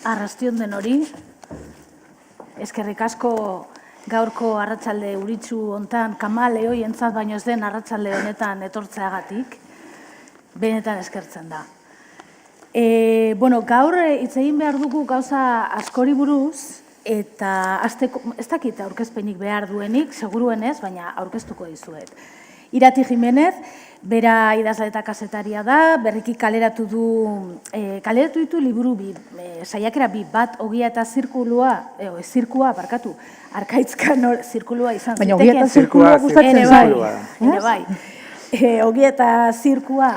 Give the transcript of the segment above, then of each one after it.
Arrastion den hori, eskerrik asko gaurko arratsalde uritsu hontan kamaleo entzat baino ez den arratsalde honetan etortzeagatik, benetan eskertzen da. Gaur hitz egin behar dugu gauza askori buruz, eta ez dakit aurkezpenik behar duenik, seguruenez, baina aurkeztuko dizuet. Irati Jimenez, bera idazle eta kazetaria da, berriki kaleratu ditu liburu bi, saiakera bi, bat ogia eta zirkulua, Arkaitzkano zirkulua izan ziteken. Baina ogia eta zirkulua gustatzen zirkulua da. Bai, ogia eta zirkua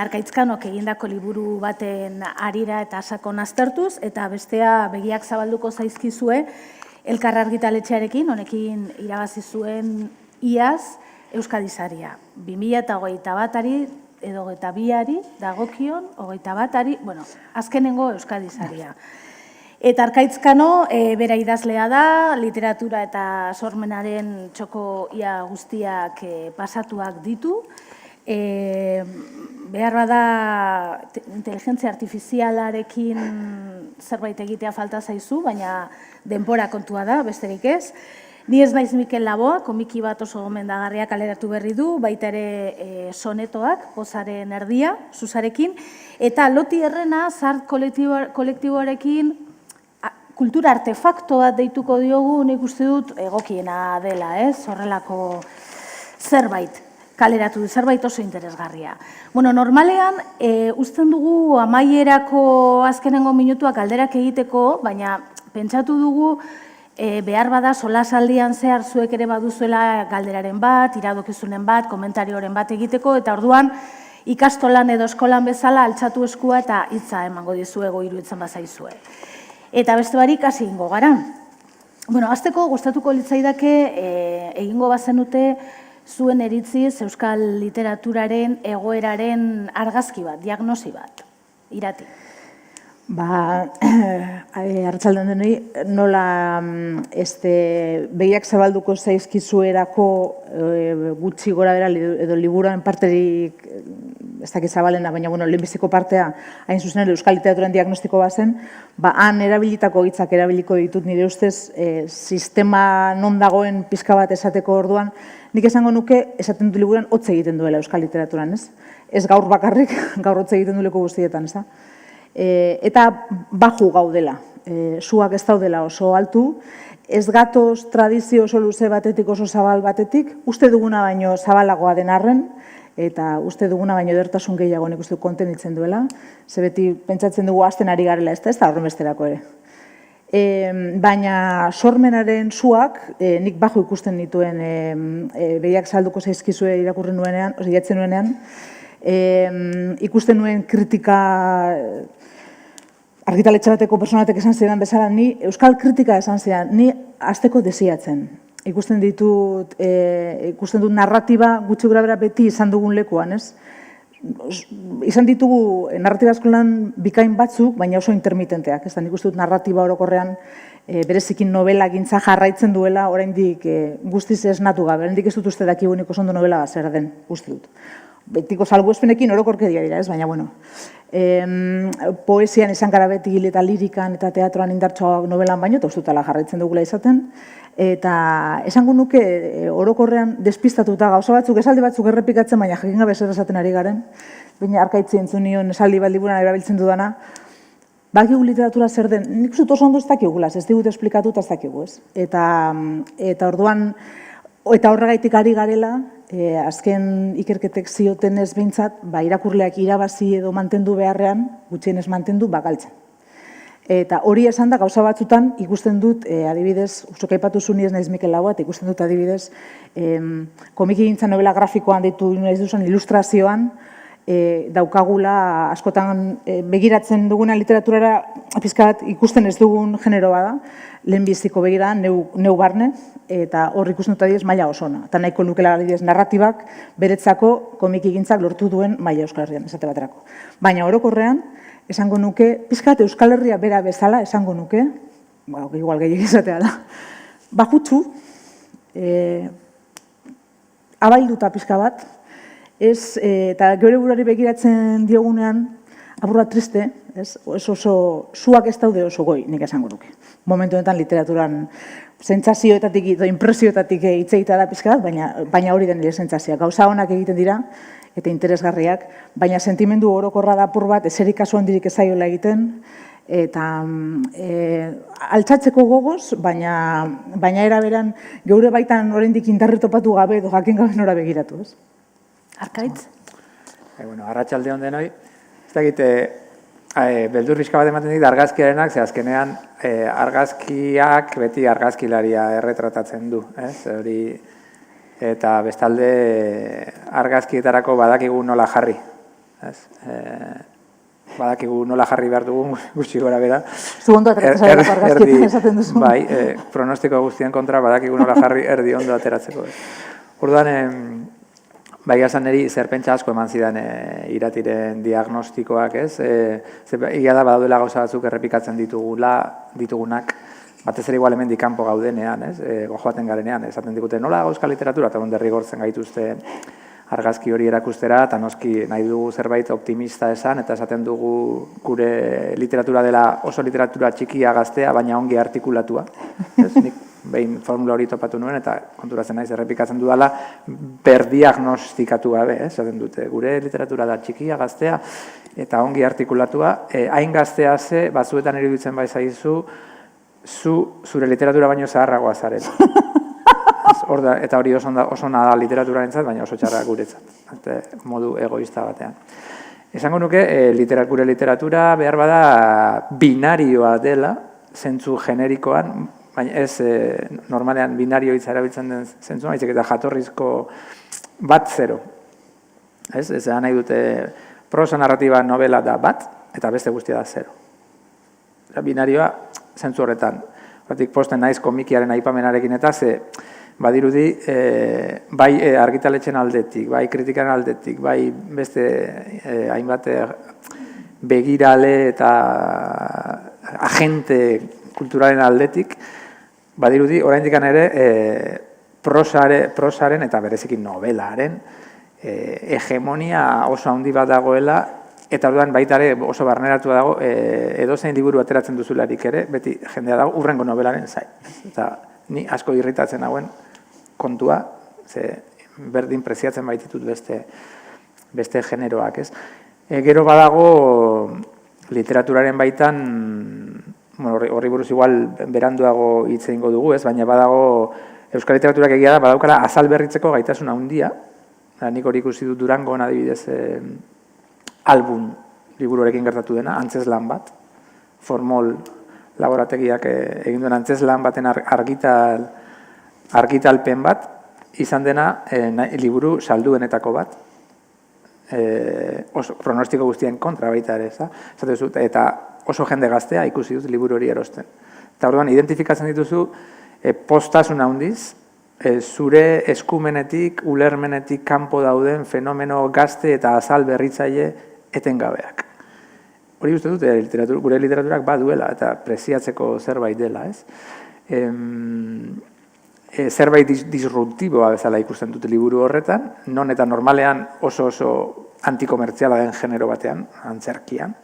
Arkaitzkanok egindako liburu baten arira eta sakon aztertuz, eta bestea begiak zabalduko zaizkizue, Elkar argitaletxearekin, honekin irabazi zuen iaz, Euskadi Saria. 2021ari edo 22ari dagokion, 21ari, azkenengo Euskadi Saria. Eta Arkaitzkano bera idazlea da, literatura eta sormenaren txoko ia guztiak pasatuak ditu. Behar bada inteligentzia artifizialarekin zerbait egitea falta zaizu, baina denbora kontua da, besterik ez. Ni ez naiz Mikel Laboa, komiki bat oso gomendagarria kaleratu berri du, baita ere sonetoak, pozaren erdia, Susarekin, eta Loti Herrena, Zart kolektiboarekin kultura artefakto bat deituko diogu, nik uste dut egokiena dela, horrelako zerbait kaleratu du, zerbait oso interesgarria. Normalean, uzten dugu amaierako azkenengo minutuak galderak egiteko, baina pentsatu dugu, behar bada solasaldian zehar zuek ere baduzuela galderaren bat, iradokizunen bat, komentarioren bat egiteko, eta orduan ikastolan edo eskolan bezala altxatu eskua eta hitza emango dizuego iruditzen bazaizue. Eta beste barik hasi egingo gara. Hasteko gustatuko litzaidake egingo bazenute zuen iritziz euskal literaturaren egoeraren argazki bat, diagnosi bat. Irati. Arratsaldean denoi, nola begiak zabalduko zaizkizuerako gutxi gora bera edo liburuaren parterik ez dakit zabalena, baina lehenbiziko partea hain zuzen ere euskal literaturan diagnostiko bazen, han erabilitako hitzak erabiliko ditut nire ustez sistema non dagoen pixka bat esateko orduan, nik esango nuke esaten du liburuan hotz egiten duela euskal literaturan, ez? Ez gaur bakarrik, gaur hotz egiten du leku guztietan, ez da? Eta baju gaudela, suak ez daudela oso altu, ez gatoz tradizio oso luze batetik oso zabal batetik, uste duguna baino zabalagoa den arren, eta uste duguna baino edertasun gehiago nik uste kontenitzen duela, ze beti pentsatzen dugu hasten ari garela ez da horren besterako ere. Baina sormenaren suak, nik baju ikusten dituen behiak salduko zaizkizue irakurri nuenean, jatzen nuenean, ikusten nuen kritika argitaletxe bateko personatek esan zidan bezala, ni euskal kritika esan zidan, ni hasteko desiatzen. Ikusten dut narratiba gutxi gora bera beti izan dugun lekuan, ez? Izan ditugu narratiba eskolan bikain batzuk, baina oso intermitenteak, ez da, nik uste dut narratiba orokorrean berezikin novela gintza jarraitzen duela, oraindik guztiz esnatu gabe, oraindik ez dut uste dakigunik oso ondo novela bat zer den, uste dut. Betiko salbuespenekin orokorkeria dira, ez? Baina, poesian izan gara beti eta lirikan eta teatroan indartsoa novelan baino, eta ustutala jarraitzen dugula izaten, eta esango nuke orokorrean despistatuta gauza batzuk, esaldi batzuk errepikatzen, baina jakin gabe zer esaten ari garen, baina arkaitzi entzun nion esaldi bat liburuan erabiltzen dudana, bakigu literatura zer den, nik uste oso ondo ez dakigula, ez digut esplikatu eta ez dakigu, ez? Eta orduan, eta horregaitik ari garela, azken ikerketek zioten ez behintzat, irakurleak irabazi edo mantendu beharrean, gutxienez mantendu, galtzen. Eta hori esan da, gauza batzutan, ikusten dut, adibidez, usok aipatu zu ni ez naiz Mikel Laboa, eta ikusten dut adibidez, komiki gintza novela grafikoan ditu naiz duzan ilustrazioan, daukagula askotan begiratzen duguna literaturara pizkat ikusten ez dugun genero bada, lehenbiziko begira neu barne, eta hor ikusten dut adibidez maila osona. Eta nahiko nukela adibidez narratibak beretzako komiki gintzak lortu duen maila Euskal Herrian, esate baterako. Baina orokorrean, esango nuke, pizkat Euskal Herria bera bezala esango nuke, igual gehiago izatea da, bajutsu, abailduta pizka bat, eta geure buruari begiratzen diogunean, Apurra triste, ez? Oso zuak ez daude oso goi, nik esango duke. Momentu honetan literaturan sentsazioetatik edo impresioetatik hitz egitea da pixka bat, baina hori den nire sentsazioa. Gauza onak egiten dira eta interesgarriak, baina sentimendu orokorra da apur bat, eserik kasu handirik ez zaiola egiten, eta altxatzeko gogoz, baina era beran geure baitan oraindik indarri topatu gabe edo jakin gabe nora begiratu, ez? Arkaitz? Arratsalde on denoi. Ez dakit, beldurrizka bat ematen dit argazkiarenak, ze azkenean argazkiak beti argazkilaria erretratatzen du, ez? Hori, eta bestalde argazkietarako badakigu nola jarri, ez? Badakigu nola jarri behar dugun gutxi gora bera. Zu ondo ateratzen zara argazkietan esaten duzu. Bai, pronostiko guztien kontra badakigu nola jarri erdi ondo ateratzeko. Orduan, bai esan niri zerpentsa asko eman zidan iratiren diagnostikoak, ez? Egia da badaudela gauza batzuk errepikatzen ditugunak, batez ere igual hemendik kanpo gaudenean, ez? Gojoaten garenean, esaten digute nola euskal literatura, eta derrigortzen gaituzte argazki hori erakustera, eta noski nahi dugu zerbait optimista esan, eta esaten dugu gure literatura dela oso literatura txikia gaztea, baina ongi artikulatua. Nik behin formula hori topatu nuen, eta konturatzen naiz errepikatzen dudala, berdiagnostikatu gabe, esaten dute. Gure literatura da txikia gaztea, eta ongi artikulatua. Hain gaztea ze, batzuetan iruditzen bai zaizu, zure literatura baino zaharragoa zaren. Eta hori oso da literaturarentzat, baina oso txarra guretzat, modu egoista batean. Esango nuke, gure literatura behar bada binarioa dela, zentzu generikoan, baina ez normalean binario hitza erabiltzen den zentzu, baizik eta jatorrizko bat zero. Ez da nahi dute prosa narratiba novela da bat, eta beste guztia da zero. Binarioa zentzu horretan. Horretik posten naiz komikiaren aipamenarekin eta ze badirudi bai argitaletxen aldetik, bai kritikaren aldetik, bai beste hainbat begirale eta agente kulturalen aldetik, badirudi oraindik ere prosaren eta berezikin novelaren hegemonia oso handi bat dagoela, eta orduan baita ere oso barneratu dago edozein liburu ateratzen duzularik ere, beti jendea dago urrengo novelaren zain. Eta ni asko irritatzen hauen kontua, ze berdin preziatzen baititut beste generoak, ez? Gero badago literaturaren baitan, horri buruz igual beranduago hitz egingo dugu, ez? Baina badago euskal literaturak egia da, badaukala azal berritzeko gaitasun handia. Nik hori ikusi dut Durangon adibidez album liburuarekin gertatu dena, antzeslan bat, formol laborategiak egin duen antzeslan baten argitalpen bat, izan dena liburu salduenetako bat, pronostiko guztien kontra baita ere, eta oso jende gaztea ikusi dut liburu hori erosten. Eta orduan, identifikatzen dituzu postasun handiz, zure eskumenetik, ulermenetik kanpo dauden fenomeno gazte eta azal berritzaile etengabeak. Hori uste dut, gure literaturak baduela eta preziatzeko zerbait dela, ez? Zerbait disruptiboa bezala ikusten dute liburu horretan, non eta normalean oso antikomertziala den genero batean, antzerkian.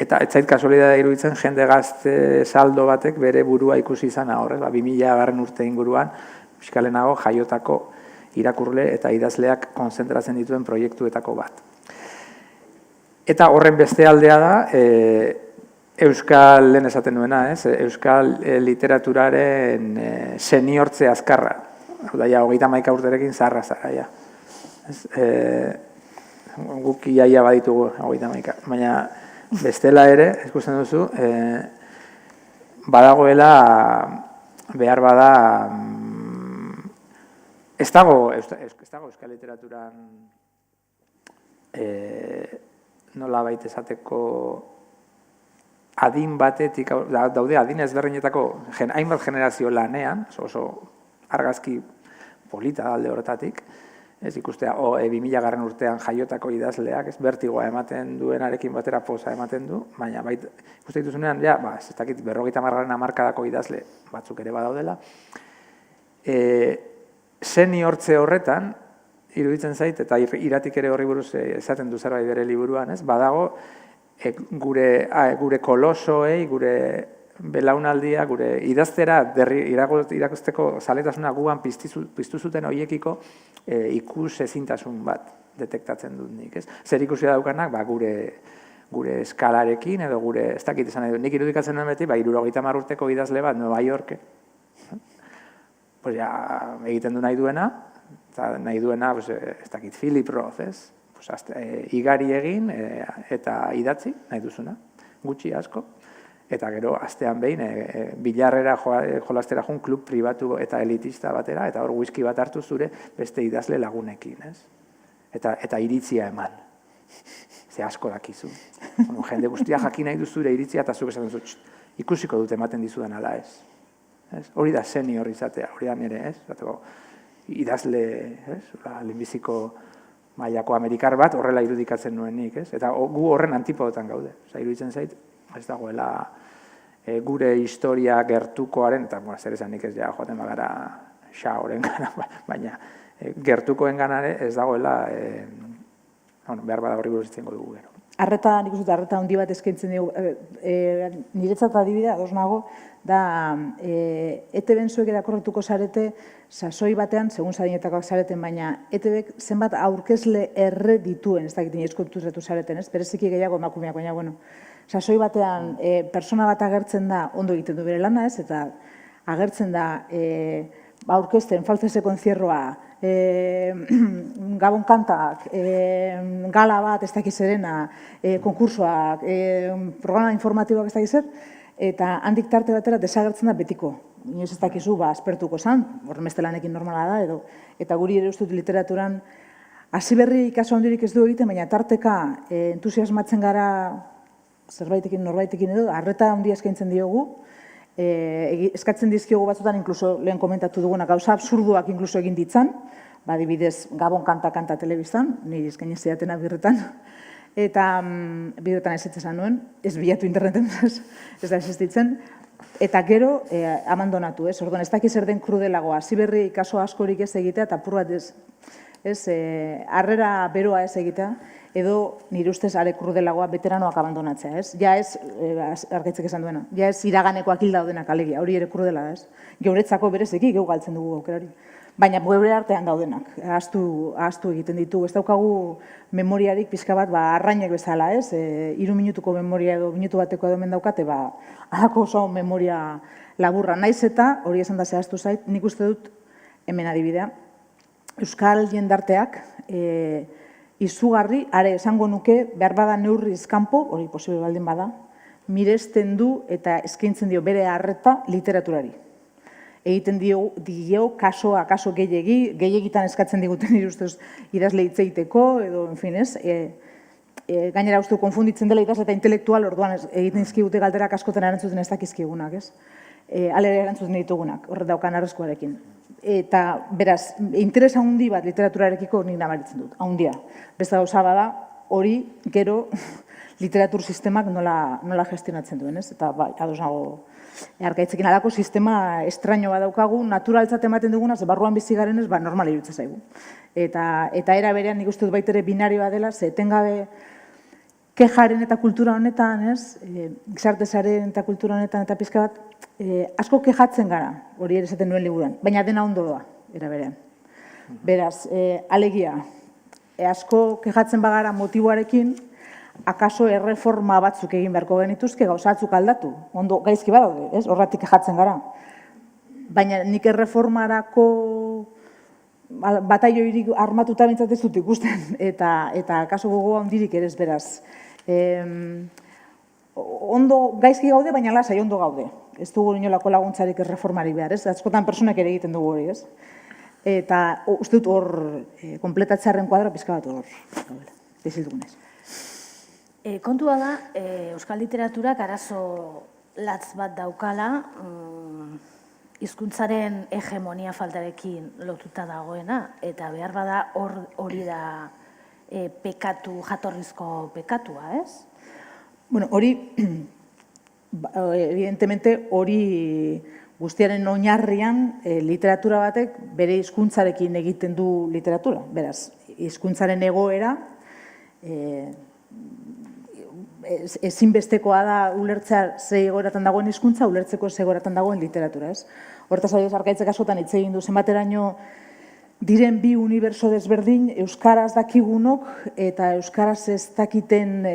Eta ez zait kasualitatea iruditzen jende gazte saldo batek bere burua ikusi izana horrez, 2000 urte inguruan, fiskalenago jaiotako irakurle eta idazleak konzentratzen dituen proiektuetako bat. Eta horren beste aldea da, euskal, lehen esaten duena, euskal literaturaren seniortze azkarra. Hau da, 31 urterekin zaharra zara, ja. Guk iaia baditugu 31, baina bestela ere, ikusten duzu, badagoela, behar bada, ez dago euskal literaturan nola baita esateko adin batetik, daude adin ezberdinetako hainbat generazio lanean, oso argazki polita alde horretatik, ez ikustea 2000 urtean jaiotako idazleak, ez bertigoa ematen duenarekin batera poza ematen du, baina ikuste dituzunean, ja, ez dakit 50. hamarkadako idazle batzuk ere badaudela. Seniortze horretan, iruditzen zait, eta iratik ere horri buruz esaten du zerbait bere liburuan, ez? Badago, gure kolosoei, gure belaunaldia, gure idaztera, irakusteko zaletasuna gugan piztu zuten horiekiko ikus ezintasun bat detektatzen dut nik, ez? Zer ikusi daukanak, gure eskalarekin edo gure, ez dakit esan nahi dut, nik irudikatzen nuen beti, 70 urteko idazle bat, Nueva York, pues ja, egiten du nahi duena, eta nahi duena, ez dakit, Philip Roth, ez? Igari egin eta idatzi, nahi duzuna, gutxi asko, eta gero, astean behin, bilarrera jolastera joan klub pribatu eta elitista batera, eta hor whisky bat hartu zure beste idazle lagunekin, ez? Eta iritzia eman. Ze asko dakizu. Jende guztia jakin nahi duzure iritzia, eta zuk esan duzu, ikusiko dut ematen dizudan ala ez. Hori da senior izatea, hori da nire, ez? Idazle, ez? Lehenbiziko mailako amerikar bat horrela irudikatzen nuenik, ez? Eta gu horren antipodotan gaude. Iruditzen zait, ez dagoela gure historia gertukoaren, eta zer esanik ez ja joaten bagara xaoren gana, baina gertukoen ganare ez dagoela, behar bada horri buruz izango dugu gero. Arreta, nik uste, arreta handi bat eskaintzen dugu, niretzat adibidea, ados nago, da ETB-en zuek erakorretuko zarete, sasoi batean, segun zarinetakoak zareten, baina ETB-ek zenbat aurkezle erre dituen, ez dakit inoiz konturatu zareten, ez? Bereziki gehiago emakumeak, baina, bueno, sasoi batean persona bat agertzen da, ondo egiten du bere lana, ez? Eta agertzen da aurkezten, faltzese konzierroa, gabon kantak, gala bat, ez dakiz zerena, konkursoak, programa informatiboak ez dakiz zer, eta handik tarte batera desagertzen da betiko. Inoiz ez dakizu, aspertuko zan, horremestelanekin normala da, edo. Eta guri ere ustut literaturan, hasi berri kaso handirik ez du egiten, baina tarteka entusiasmatzen gara zerbaitekin, norbaitekin edo, arreta handia eskaintzen diogu, eskatzen dizkiogu batzutan, inkluso lehen komentatu duguna, gauza absurduak inkluso egin ditzan, adibidez, gabon kanta telebistan, nire eskaini zidatena birretan, eta birretan ez esan nuen, ez bilatu interneten, ez da existitzen, eta gero abandonatu, ez? Orduan, ez dakiz zer den krudelagoa, hasi berri kaso askorik ez egitea, eta apur bat ez, harrera beroa ez egitea, edo nire ustez are krudelagoa veteranoak abandonatzea, ez? Ja ez, argaitzek esan duena, ja ez iraganekoak hil daudenak alegia, hori ere krudela, ez? Geuretzako berezeki, geu galtzen dugu aukerari. Baina geure artean daudenak, ahaztu egiten ditugu. Ez daukagu memoriarik pixka bat, arrainek bezala, ez? 3 minutuko memoria edo minutu bateko edo hemen daukate, halako oso memoria laburra. Naiz eta, hori esan da zehaztu zait, nik uste dut, hemen adibidea, Euskal jendarteak, izugarri, are esango nuke, behar bada neurriz kanpo, hori posible baldin bada, miresten du eta eskaintzen dio bere arreta literaturari. Egiten dio kaso gehiagitan eskatzen diguten irustez idazle hitz egiteko, edo, en fin, ez, gainera uste konfunditzen dela idazle eta intelektual, orduan egiten izkigute galderak askotan erantzuten ez dakizkigunak, ez? Alere erantzuten ditugunak, horret daukan arrezkoarekin. Eta, beraz, interesa handi bat literaturarekiko nik nabaritzen dut, handia. Beste gauza bada, hori gero literatur sistemak nola gestionatzen duen, ez? Eta, bai, ados nago, arkaitzekin alako sistema estraño bat daukagu, naturaltzat ematen duguna, ze barruan bizi garenez, normal iruditzen zaigu. Eta era berean nik uste dut baitere binarioa dela, ze etengabe kejaren eta kultura honetan, ez? Gizartezaren eta kultura honetan eta pizka bat, asko kejatzen gara, hori ere esaten nuen liburuan, baina dena ondo doa, era berean. Beraz, alegia, asko kejatzen bagara motiboarekin, akaso erreforma batzuk egin beharko genituzke, gauzatzuk aldatu, ondo gaizki badaude, ez? Horratik kejatzen gara. Baina nik erreformarako bataioirik armatuta bintzat ez dut ikusten, eta akaso gogoa handirik ere ez beraz. Ondo gaizki gaude, baina lasai ondo gaude. Ez dugu inolako laguntzarik erreformari behar, ez? Askotan personak ere egiten dugu hori, ez? Eta uste dut hor, kompletatzearen kuadra pizka bat hor, dizildugunez. Kontua da, euskal literaturak arazo latz bat daukala, hizkuntzaren hegemonia faltarekin lotuta dagoena, eta behar bada hori da jatorrizko pekatua, ez? Bueno, hori, evidentemente, hori guztiaren oinarrian literatura batek bere hizkuntzarekin egiten du literatura. Beraz, hizkuntzaren egoera, ezinbestekoa da ulertzea ze egoeratan dagoen hizkuntza, ulertzeko ze egoeratan dagoen literatura, ez? Hortaz adibidez Arkaitzek askotan hitz egin du zenbateraino diren bi uniberso desberdin, euskaraz dakigunok eta euskaraz ez dakiten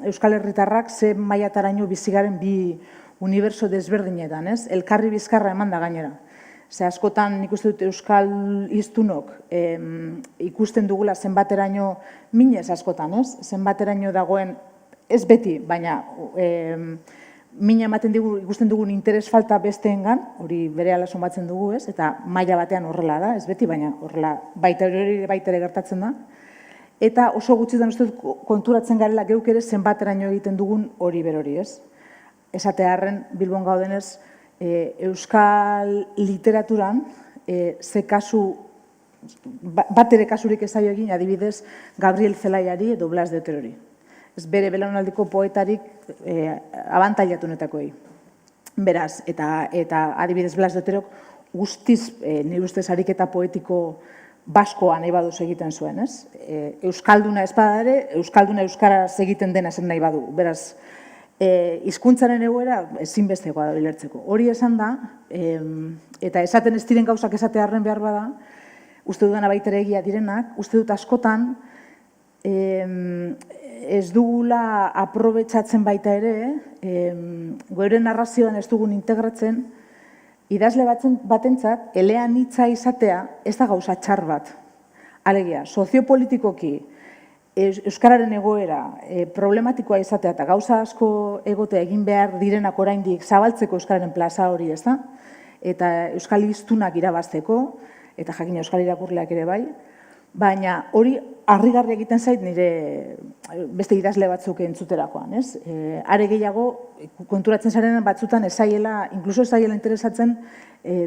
euskal herritarrak ze mailataraino bizigaren bi uniberso desberdinetan, ez? Elkarri bizkarra eman da gainera. Ze askotan nik uste dut euskal hiztunok ikusten dugula zenbateraino minez askotan, ez? Zenbateraino dagoen, ez beti, baina mina ematen digu ikusten dugun interes falta besteengan, hori berehala somatzen dugu, ez? Eta maila batean horrela da, ez beti, baina horrela baita ere gertatzen da. Eta oso gutxitan uste dut konturatzen garela geuk ere zenbateraino egiten dugun hori berori, ez? Esatearren Bilbon gaudenez, euskal literaturan ze kasu, bat ere kasurik ez zaio egin, adibidez Gabriel Zelaiari edo Blas de Oterori. Ez bere belaunaldiko poetarik abantailatuenetakoei. Beraz, eta adibidez Blas de Oterok guztiz, nire ustez ariketa poetiko baskoa nahi baduz egiten zuen, ez? Euskalduna ez bada ere, euskalduna euskaraz egiten dena zen nahi badu. Beraz, hizkuntzaren egoera ezinbestekoa da bilertzeko. Hori esan da, eta esaten ez diren gauzak esatearren behar bada, uste dudana baita ere egia direnak, uste dut askotan, ez dugula aprobetxatzen baita ere, geure narrazioan ez dugun integratzen, idazle batentzat, eleanitza izatea ez da gauza txar bat. Alegia, soziopolitikoki, euskararen egoera problematikoa izatea eta gauza asko egotea egin behar direnak oraindik zabaltzeko euskararen plaza hori, ez da? Eta euskal hiztunak irabazteko, eta jakina euskal irakurleak ere bai, baina hori harrigarri egiten zait nire beste idazle batzuk entzuterakoan, ez? Are gehiago, konturatzen zarenen batzutan ezaiela, inkluso ezaiela interesatzen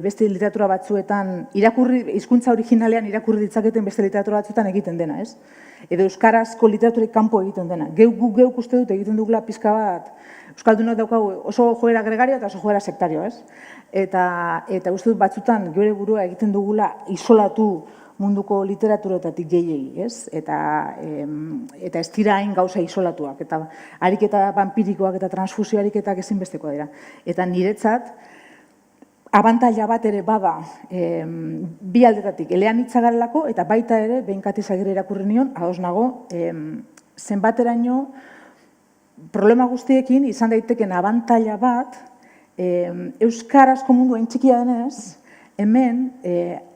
beste literatura batzuetan, hizkuntza originalean irakurri ditzaketen beste literatura batzuetan egiten dena, ez? Edo euskarazko literaturik kanpo egiten dena. Geuk uste dut egiten dugula pizka bat, euskaldunok daukagu oso joera gregario eta oso joera sektario, ez? Eta uste dut batzutan geure burua egiten dugula isolatu munduko literaturetatik gehiegi, ez? Eta ez dira hain gauza isolatuak, eta ariketa vampirikoak eta transfusio ariketak ezinbestekoa dira. Eta niretzat, abantaila bat ere bada bi aldetatik eleanitza garelako, eta baita ere, behin Kati Zagirre irakurri nion, ados nago, zenbateraino problema guztiekin izan daiteken abantaila bat, euskarazko mundu hain txikia denez, hemen,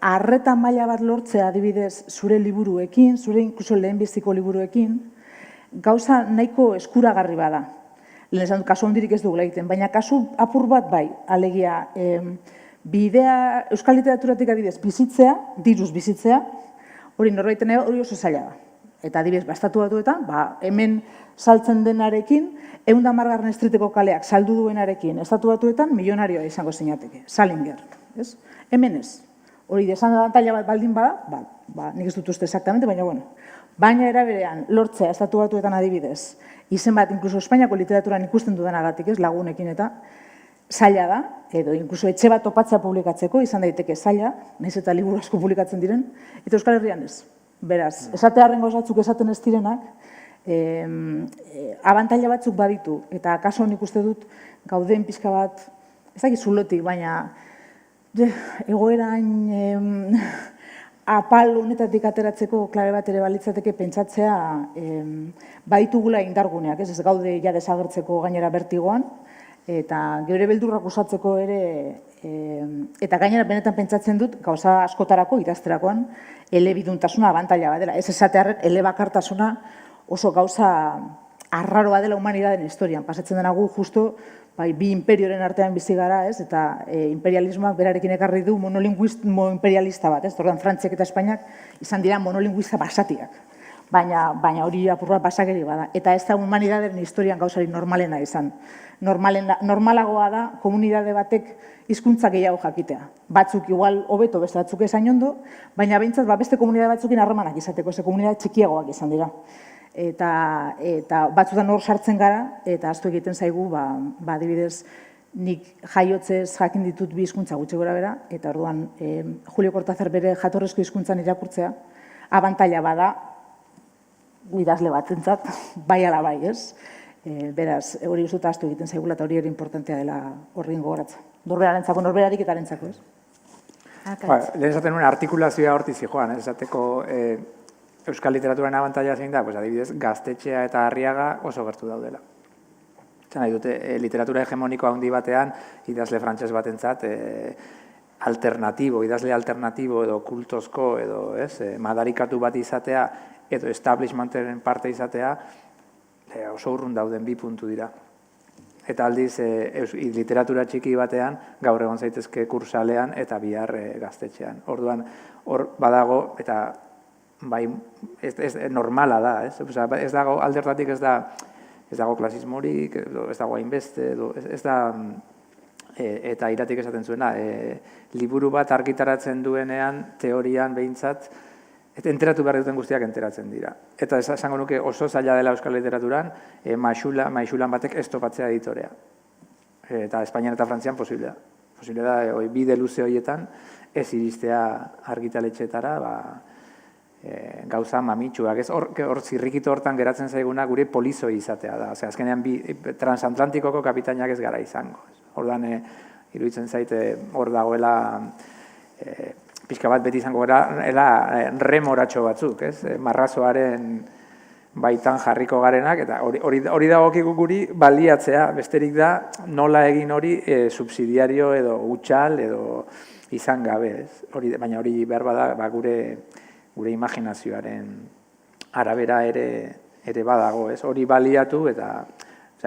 arreta maila bat lortzea adibidez zure liburuekin, zure inkluso lehenbiziko liburuekin, gauza nahiko eskuragarri bada. Lehen esan dut, kasu hondirik ez dugula egiten, baina kasu apur bat bai, alegia, bidea euskal literaturatik adibidez bizitzea, diruz bizitzea, hori norbaiten hori oso zaila da. Eta adibidez, estatu batuetan, hemen saltzen denarekin, 110. Streeteko kaleak saldu duenarekin, estatu batuetan milionarioa izango zinateke, Salinger, ez? Hemen ez. Hori desan abantaila bat baldin bada, nik ez dut uste exactamente, baina bueno. Baina eraberean, lortzea estatu batuetan adibidez, izen bat, inkluso Espainiako literaturan ikusten dudanagatik, ez, lagunekin eta zaila da, edo inkluso etxe bat topatzea publikatzeko, izan daiteke zaila, nahiz eta liburu asko publikatzen diren, eta Euskal Herrian ez. Beraz, esatearren gauzatzuk esaten ez direnak, abantaila batzuk baditu, eta kaso nik uste dut gauden pixka bat, ez dakit zulotik, baina egoerain apal honetatik ateratzeko klabe bat ere balitzateke pentsatzea baditugula indarguneak, ez gaude ja desagertzeko gainera bertigoan, eta geure beldurrak usatzeko ere, eta gainera benetan pentsatzen dut, gauza askotarako, idazterakoan, elebiduntasuna abantaila bat dela. Ez esatearren, elebakartasuna oso gauza arraroa dela humanitateen historian. Pasatzen dena gu justo, bi imperioren artean bizi gara, ez? Eta imperialismoak berarekin ekarri du monolinguismo imperialista bat, ez? Orduan Frantziak eta Espainiak izan dira monolinguista basatiak. Baina hori apurra basakeri bada. Eta ez da humanitateen historian gauzari normalena izan. Normalagoa da komunitate batek hizkuntza gehiago jakitea. Batzuk igual hobeto, beste batzuk ezain ondo, baina behintzat beste komunitate batzukin harremanak izateko, ze komunitate txikiagoak izan dira. Eta batzutan hor sartzen gara, eta ahaztu egiten zaigu, adibidez, nik jaiotzez jakin ditut bi hizkuntza gutxi gora bera, eta orduan Julio Cortázar bere jatorrezko hizkuntzan irakurtzea, abantaila bada, idazle batentzat, bai ala bai, ez? Beraz, hori uste dut ahaztu egiten zaigula eta hori ere importantea dela horri gogoratzen. Norberarentzako, norberarik eta arentzako, ez? Lehen esaten nuen artikulazioa hortiz joan, esateko euskal literaturaren abantaila zein da, adibidez, Gaztetxea eta Arriaga oso gertu daudela. Nahi dute, literatura hegemoniko handi batean, idazle frantses batentzat, idazle alternatibo edo kultozko edo madarikatu bat izatea edo establishmenten parte izatea oso urrun dauden bi puntu dira. Eta aldiz, literatura txiki batean gaur egon zaitezke kursalean eta bihar Gaztetxean. Orduan, hor badago, eta bai, normala da, ez dago, aldertatik ez dago klasismorik, ez dago hainbeste, ez da, eta Iratik esaten zuena, liburu bat argitaratzen duenean, teorian behintzat, eta enteratu behar duten guztiak enteratzen dira. Eta esango nuke oso zaila dela euskal literaturan, maixulan batek ez topatzea editorea. Eta Espainian eta Frantzian posible da. Posible da, bide luze horietan, ez iristea argitaletxetara, gauza mamitsuak. Hor zirrikito hortan geratzen zaiguna gure polizoi izatea da. Azkenean transatlantikoko kapitainak ez gara izango. Orduan, iruditzen zaite hor dagoela pixka bat beti izango gara remoratxo batzuk, marrazoaren baitan jarriko garenak, eta hori dagokigu guri baliatzea, besterik da nola egin hori subsidiario edo utxal edo izan gabe, baina hori behar bada gure imaginazioaren arabera ere badago, hori baliatu eta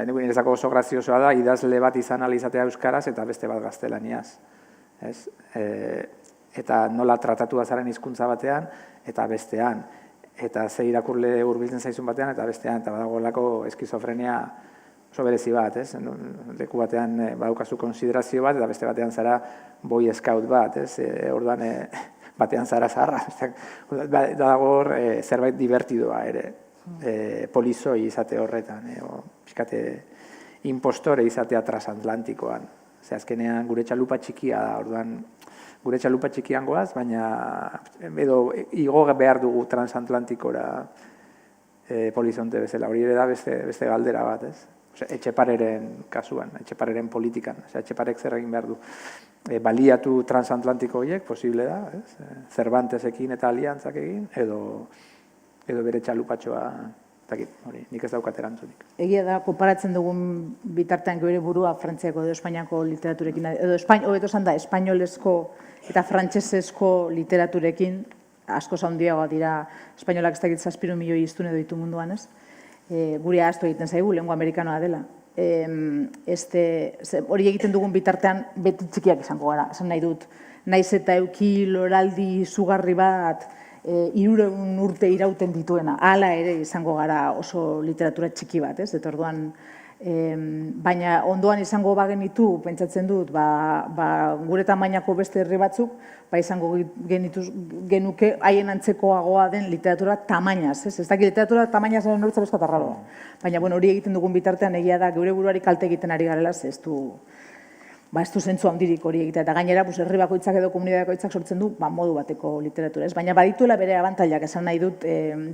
niretzako oso graziosoa da idazle bat izan alizatea euskaraz eta beste bat gaztelaniaz. Eta nola tratatu azaren hizkuntza batean eta bestean. Eta ze irakurle hurbiltzen zaizun batean eta bestean, eta badagolako eskizofrenia oso berezi bat, leku batean badaukazu konsiderazio bat, eta beste batean zara boy scout bat, orduan batean zara zaharra. Dago hor zerbait divertidoa ere, polizoi izate horretan, pixkate impostore izatea transatlantikoan. Azkenean gure txalupa txikia da, orduan gure txalupa txikian goaz, baina edo igo behar dugu transatlantikora polizonte bezala. Hori ere da beste galdera bat, ez? Etxepareren kasuan, Etxepareren politikan. Etxeparek zer egin behar du. Baliatu transatlantiko horiek, posible da, Cervantesekin eta aliantzak egin, edo bere txalupatxoa, nik ez daukat erantzunik. Egia da, konparatzen dugun bitartean gure burua Frantziako edo Espainiako literaturekin, edo esan da, espainolezko eta frantsesezko literaturekin, asko handiagoa dira, espainolak ez dakit 7 milioi hiztun edo ditu munduan, ez? Gure ahaztu egiten zaigu, lengua amerikanoa dela. Hori egiten dugun bitartean beti txikiak izango gara, esan nahi dut. Naiz eta euki loraldi izugarri bat, 300 urte irauten dituena, hala ere izango gara oso literatura txiki bat, ez? Eta orduan, baina ondoan izango bagenitu, pentsatzen dut, gure tamainako beste herri batzuk, izango genuke haien antzekoagoa den literatura tamainaz, ez? Ez dakit literatura tamainaz eren horretza bezkat arraroa. Baina hori egiten dugun bitartean egia da, geure buruari kalte egiten ari garela, ez du zentzu handirik hori egitea. Eta gainera, herri bakoitzak edo komunidade bakoitzak sortzen du modu bateko literatura. Baina badituela bere abantailak, esan nahi dut,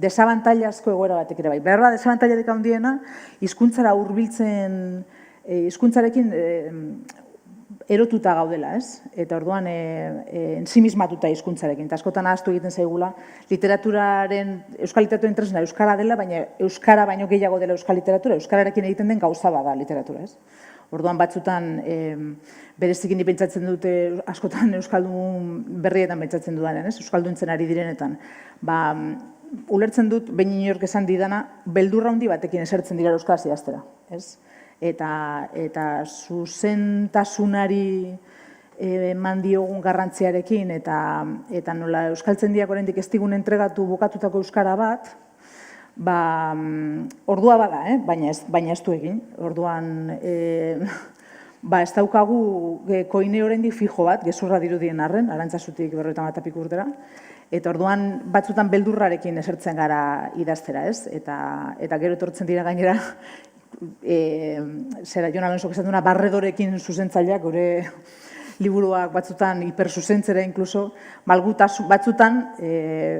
desabantailazko egoera batek ere bai. Behar desabantailatik handiena, hizkuntzara hurbiltzen, hizkuntzarekin erotuta gaudela, ez? Eta orduan, ensimismatuta hizkuntzarekin. Eta askotan ahaztu egiten zaigula, euskal literaturaren tresna euskara dela, baina euskara baino gehiago dela euskal literatura, euskararekin egiten den gauza bada literatura, ez? Orduan batzutan berezikin pentsatzen dute askotan euskaldun berrietan pentsatzen dudanen, euskalduntzen ari direnetan. Ulertzen dut, behin inork esan didana, beldurra handi batekin esertzen dira euskaraz idaztera. Eta zuzentasunari eman diogun garrantziarekin eta nola euskaltzaindiak oraindik ez digun entregatu bukatutako euskara bat, ordua bada, baina ez du egin. Orduan, ez daukagu koine oraindik fijo bat, gezurra dirudien arren, Arantzazutik 50 urtera, eta orduan batzutan beldurrarekin esertzen gara idaztera, ez? Eta gero etortzen dira gainera, Jon Alonsok esan duena, barredorekin zuzentzaileak, gure liburuak batzutan hiperzuzentzera inkluso, batzutan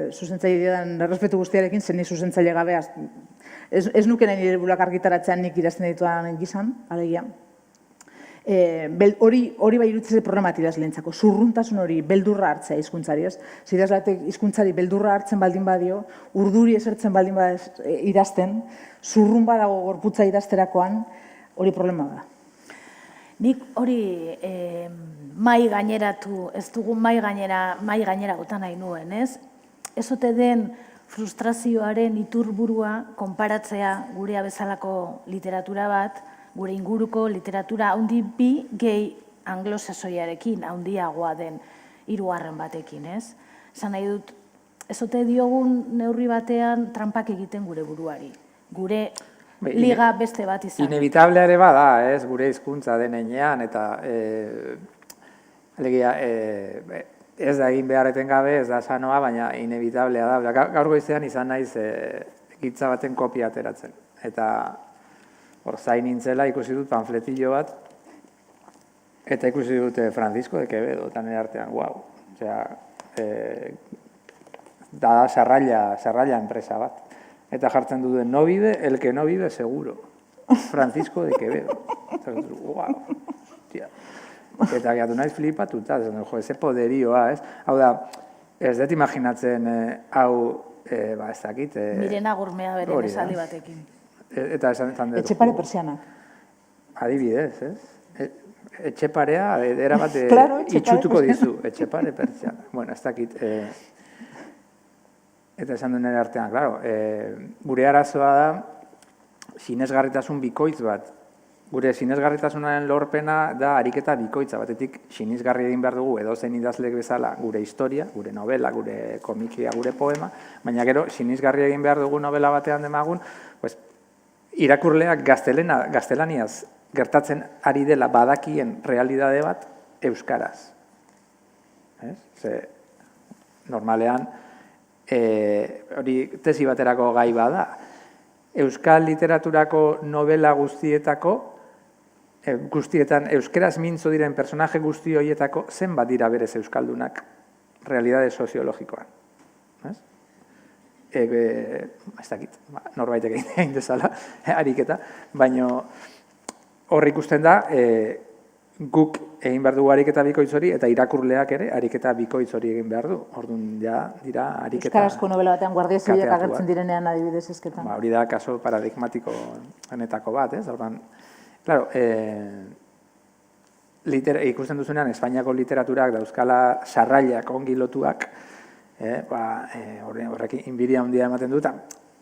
zuzentzaile didan errespetu guztiarekin, zen ni zuzentzaile gabe Ez nuke nahi nire buruak argitaratzean nik idazten dituan gizan, alegia. Hori bai iruditzen problemat idazleentzako, zurruntasun hori beldurra hartzea hizkuntzari, ez? Idazleak hizkuntzari beldurra hartzen baldin badio, urduri esertzen baldin idazten, zurrun badago gorputza idazterakoan, hori problema da. Nik hori mai gaineratu, ez dugu mai gainera gotan nahi nuen, ez? Ez ote den frustrazioaren iturburua konparatzea gurea bezalako literatura bat, gure inguruko literatura haundi bi gehi anglosasoiarekin, haundiagoa den hirugarren batekin, ez? Esan nahi dut, ez ote diogun neurri batean trampak egiten gure buruari. Gure liga beste bat izan. Inevitable ere bada, ez, gure hizkuntza den heinean, eta alegia, ez da egin beharreten gabe, ez da sanoa, baina inevitablea da. Gaur goizean izan naiz hitza baten kopia ateratzen. Eta hor zain nintzela ikusi dut panfletillo bat, eta ikusi dut Francisco de Quevedo, eta nire artean, guau. Osea, da sarraila enpresa bat. Eta jartzen duen, no vive, el que no vive seguro. Francisco de Quevedo. Eta guau, tia. Eta gehatu naiz flipatuta, ze poderioa, ez? Hau da, ez dut imaginatzen hau, ez dakit... Mirena Gurmea bere esaldi batekin. Eta esan dut... Etxepare persianak. Adibidez, ez? Etxeparea, erabat itxutuko dizu. Etxepare persianak. Bueno, ez dakit... Eta esan duen ere artean, klaro, gure arazoa da sinesgarritasun bikoitz bat. Gure sinesgarritasunaren lorpena da ariketa bikoitza. Batetik sinesgarri egin behar dugu edozein idazleek bezala gure historia, gure novela, gure komikia, gure poema, baina gero sinesgarri egin behar dugu novela batean demagun, irakurleak gaztelaniaz gertatzen ari dela badakien realidade bat euskaraz. Ze normalean, hori tesi baterako gai bada. Euskal literaturako novela guztietan euskeraz mintzo diren personaje guzti horietako zenbat dira berez euskaldunak realidade soziologikoan. Ez dakit, norbaitek egin dezala, ariketa, baina hor ikusten da, guk egin behar dugu ariketa bikoitz hori, eta irakurleak ere ariketa bikoitz hori egin behar du. Orduan, ja, dira ariketa... Euskarazko novela batean guardia zibilak agertzen direnean adibidez ezketan. Hori da kaso paradigmatiko honetako bat, ez? Orduan, klaro, ikusten duzunean, Espainiako literaturak dauzkala sarrailak ongi lotuak, horrekin inbidia handia ematen dut,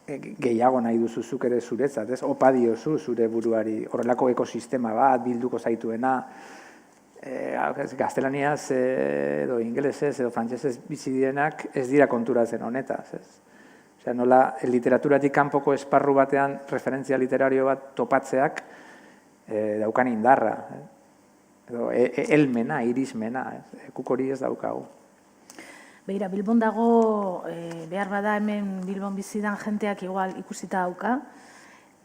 gehiago nahi duzuzuk ere zuretzat, ez? Opa diozu zure buruari, horrelako ekosistema bat, bilduko zaituena, gaztelaniaz edo ingelesez edo frantsesez bizi direnak ez dira konturatzen honetaz, ez? Osea, nola literaturatik kanpoko esparru batean referentzia literario bat topatzeak daukan indarra, edo helmena, irismena, guk hori ez daukagu. Begira, Bilbon dago, behar bada hemen Bilbon bizidan jenteak igual ikusita dauka,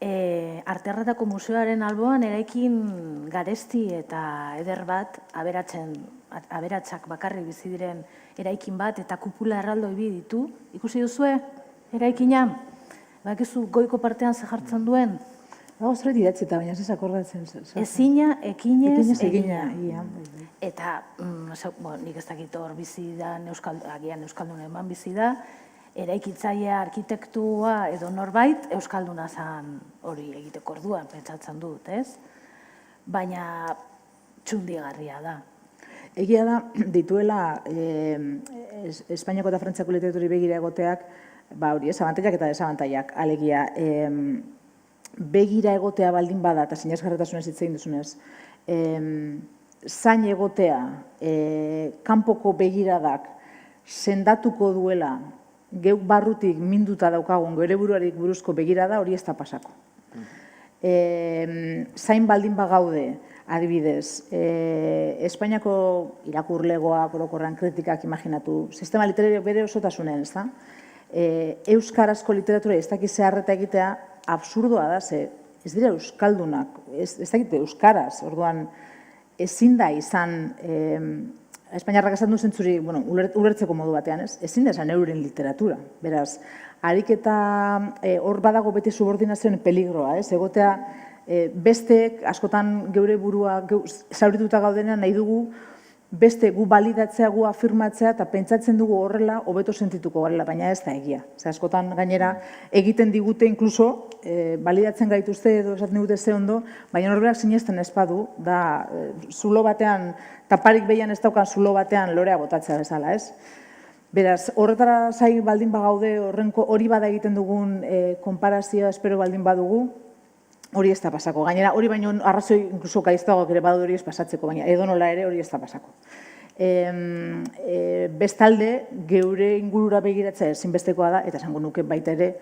Artearretako Museoaren alboan eraikin garesti eta eder bat, aberatsak bakarrik bizi diren eraikin bat, eta kupula erraldoi bi ditu. Ikusi duzue, eraikina? Bakizu goiko partean ze jartzen duen? Dago zerbait idatzita, baina ez akordatzen. Ezina, ekinez, egina. Eta, nik ez dakit hor bizi da, agian Euskaldun eman bizi da, eraikitzailea, arkitektua edo norbait euskalduna zan hori egiteko orduan, pentsatzen dut, ez? Baina txundigarria da. Egia da, dituela Espainiako eta Frantziako literaturi begira egoteak, hori, abantailak eta desabantailak, alegia, begira egotea baldin bada, eta sinesgarritasunez hitz egin duzunez, zain egotea, kanpoko begiradak sendatuko duela, geuk barrutik minduta daukagun gure buruarik buruzko begirada hori ez da pasako. Zain baldin bagaude, adibidez, Espainiako irakurlegoak orokorrean kritikak imaginatu, sistema literario bere osotasunen, ez da? Euskarazko literatura ez dakiz zeharreta egitea absurdoa da, ze ez dira euskaldunak, ez dakit euskaraz, orduan ezin da izan Espainiarrak esan du zentzuri, ulertzeko modu batean, ez? Ezin da esan euren literatura. Beraz, ariketa hor badago beti subordinazioen peligroa, ez? Egotea besteek askotan geure burua zaurituta gaudenean nahi dugu beste gu balidatzea, gu afirmatzea eta pentsatzen dugu horrela hobeto sentituko garela, baina ez da egia. Askotan gainera egiten digute inkluso balidatzen gaituzte edo esaten digute ze ondo, baina norberak sinesten ez badu da zulo batean, taparik behian ez daukan zulo batean lorea botatzea bezala, ez? Beraz, horretara zai baldin bagaude hori bada egiten dugun konparazioa espero baldin badugu, hori ez da pasako. Gainera, hori baino arrazoi inkluso gaiztagoak ere badu hori ez pasatzeko, baina edonola ere hori ez da pasako. Bestalde, geure ingurura begiratzea ezinbestekoa da, eta esango nuke baita ere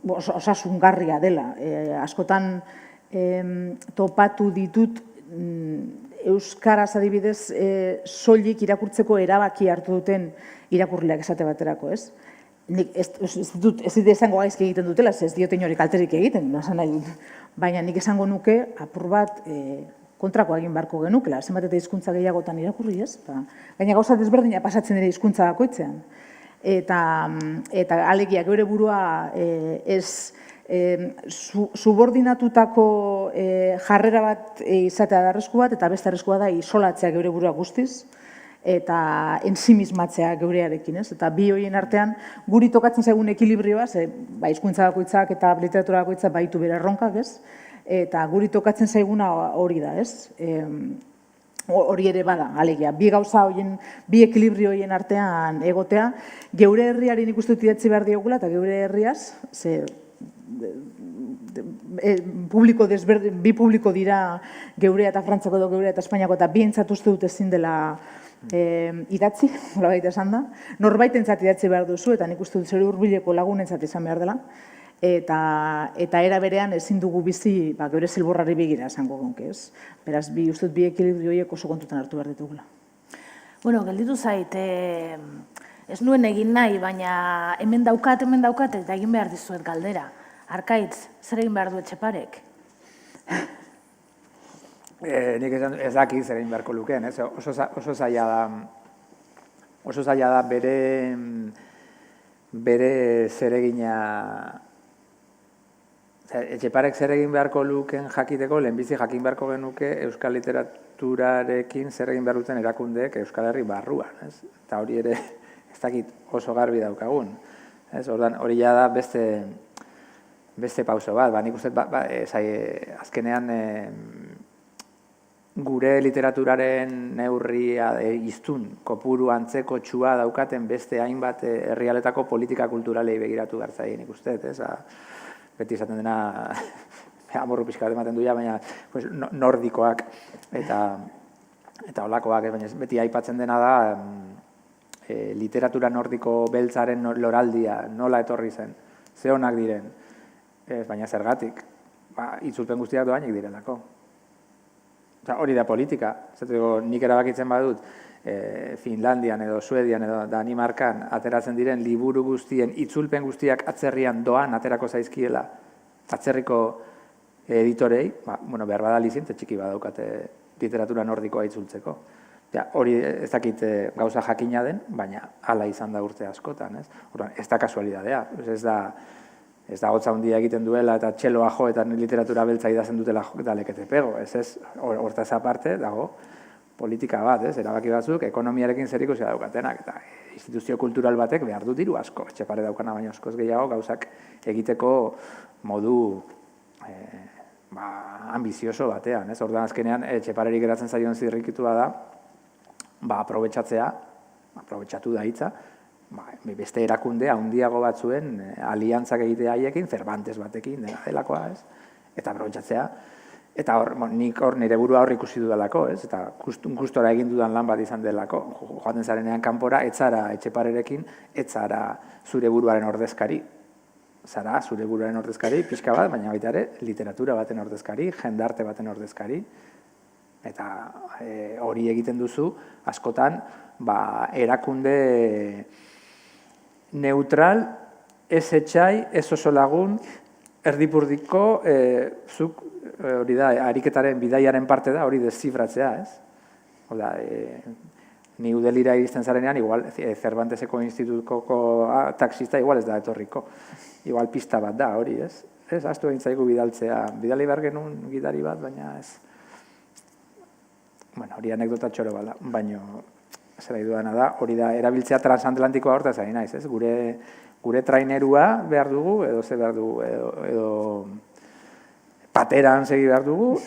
osasungarria dela. Askotan topatu ditut euskaraz adibidez soilik irakurtzeko erabaki hartu duten irakurleak esate baterako, ez? Nik ez dut esango gaizki egiten dutela, ez diote inori kalterik egiten, baina nik esango nuke apur bat kontrakoa egin beharko genukela, zenbat eta hizkuntza gehiagotan irakurri, ez? Gaina gauza desberdina pasatzen ere hizkuntza bakoitzean. Eta alegia geure burua ez subordinatutako jarrera bat izatea da arrisku bat, eta beste arriskua da isolatzea geure burua guztiz, eta ensimismatzea geurearekin, ez? Eta bi horien artean guri tokatzen zaigun ekilibrioa, hizkuntza bakoitzak eta literatura bakoitzak baitu bere erronkak, ez? Eta guri tokatzen zaiguna hori da, ez? Hori ere bada, alegia, bi gauza horien, bi ekilibrio horien artean egotea, geure herriari nik uste dut idatzi behar diogula, eta geure herriaz, bi publiko dira geurea eta Frantzako edo geurea eta Espainiako, eta bientzat uste dut ezin dela idatzi, nolabait esan da. Norbaitentzat idatzi behar duzu, eta nik uste dut zure hurbileko lagunentzat izan behar dela. Eta era berean ezin dugu bizi geure zilborrari begira esango gonke, ez? Beraz, uste dut bi ekilibrio horiek oso kontutan hartu behar ditugula. Bueno, gelditu zait, ez nuen egin nahi, baina hemen daukat, eta egin behar dizuet galdera. Arkaitz, zer egin behar du Etxeparek? Nik ez daki zer egin beharko lukeen, oso zaila da bere zeregina, Etxeparek zer egin beharko lukeen jakiteko, lehenbizi jakin beharko genuke euskal literaturarekin zer egin behar duten erakundeek Euskal Herri barruan, eta hori ere ez dakit oso garbi daukagun. Hori ja da beste pauso bat, nik uste azkenean gure literaturaren neurria iztun, kopuru antzeko txua daukaten beste hainbat herrialetako politika kulturalei begiratu behar zaien ikusten, beti esaten dena amorru pixka bat ematen duia, baina nordikoak eta olakoak, baina beti aipatzen dena da literatura nordiko beltzaren loraldia, nola etorri zen, ze honak diren, baina zergatik, itzulpen guztiak doainek direlako. Hori da politika, nik erabakitzen badut, Finlandian edo Suedian edo Danimarkan ateratzen diren liburu guztien, itzulpen guztiak atzerrian doan aterako zaizkiela, atzerriko editorei, behar bada lizentzia txiki badaukate literatura nordikoa itzultzeko. Hori ez dakit gauza jakina den, baina hala izan da urte askotan, ez da kasualidadea, ez da hotza handia egiten duela eta txeloa jo eta literatura beltza idazen dutela dalekete pego. Hortaz aparte dago politika bat, erabaki batzuk, ekonomiarekin zerikusia daukatenak. Eta instituzio kultural batek behar du diru asko. Etxepare daukana baino askoz gehiago gauzak egiteko modu ambizioso batean. Orduan azkenean Etxepareri geratzen zaion zirrikitua da aprobetxatu da hitza, beste erakunde handiago batzuen aliantzak egitea haiekin, Cervantes batekin, delakoa, eta aprobetxatzea. Eta nik hor nire burua hor ikusi dudalako, eta gustora egin dudan lan bat izan delako. Joaten zarenean kanpora, etzara Etxeparerekin, etzara zure buruaren ordezkari. Zara, zure buruaren ordezkari, pixka bat, baina baita ere, literatura baten ordezkari, jendarte baten ordezkari. Eta hori egiten duzu, askotan, erakunde neutral, ez etxai, ez oso lagun, erdipurdiko, zuk, hori da, ariketaren bidaiaren parte da, hori deszifratzea, ez? Ni Udelira iristen zarenean, igual Cervanteseko institutuko taxista igual ez da etorriko. Igual pista bat da hori, ez? Ez, astu egin zaigu bidaltzea. Bidali behar genuen gidari bat, baina ez. Bueno, hori anekdota txoro bala, baina zer nahi duana da, hori da, erabiltzea transatlantikoa hortaz ari naiz, ez? Gure trainerua behar dugu, edo ze behar dugu, edo pateran segi behar dugu,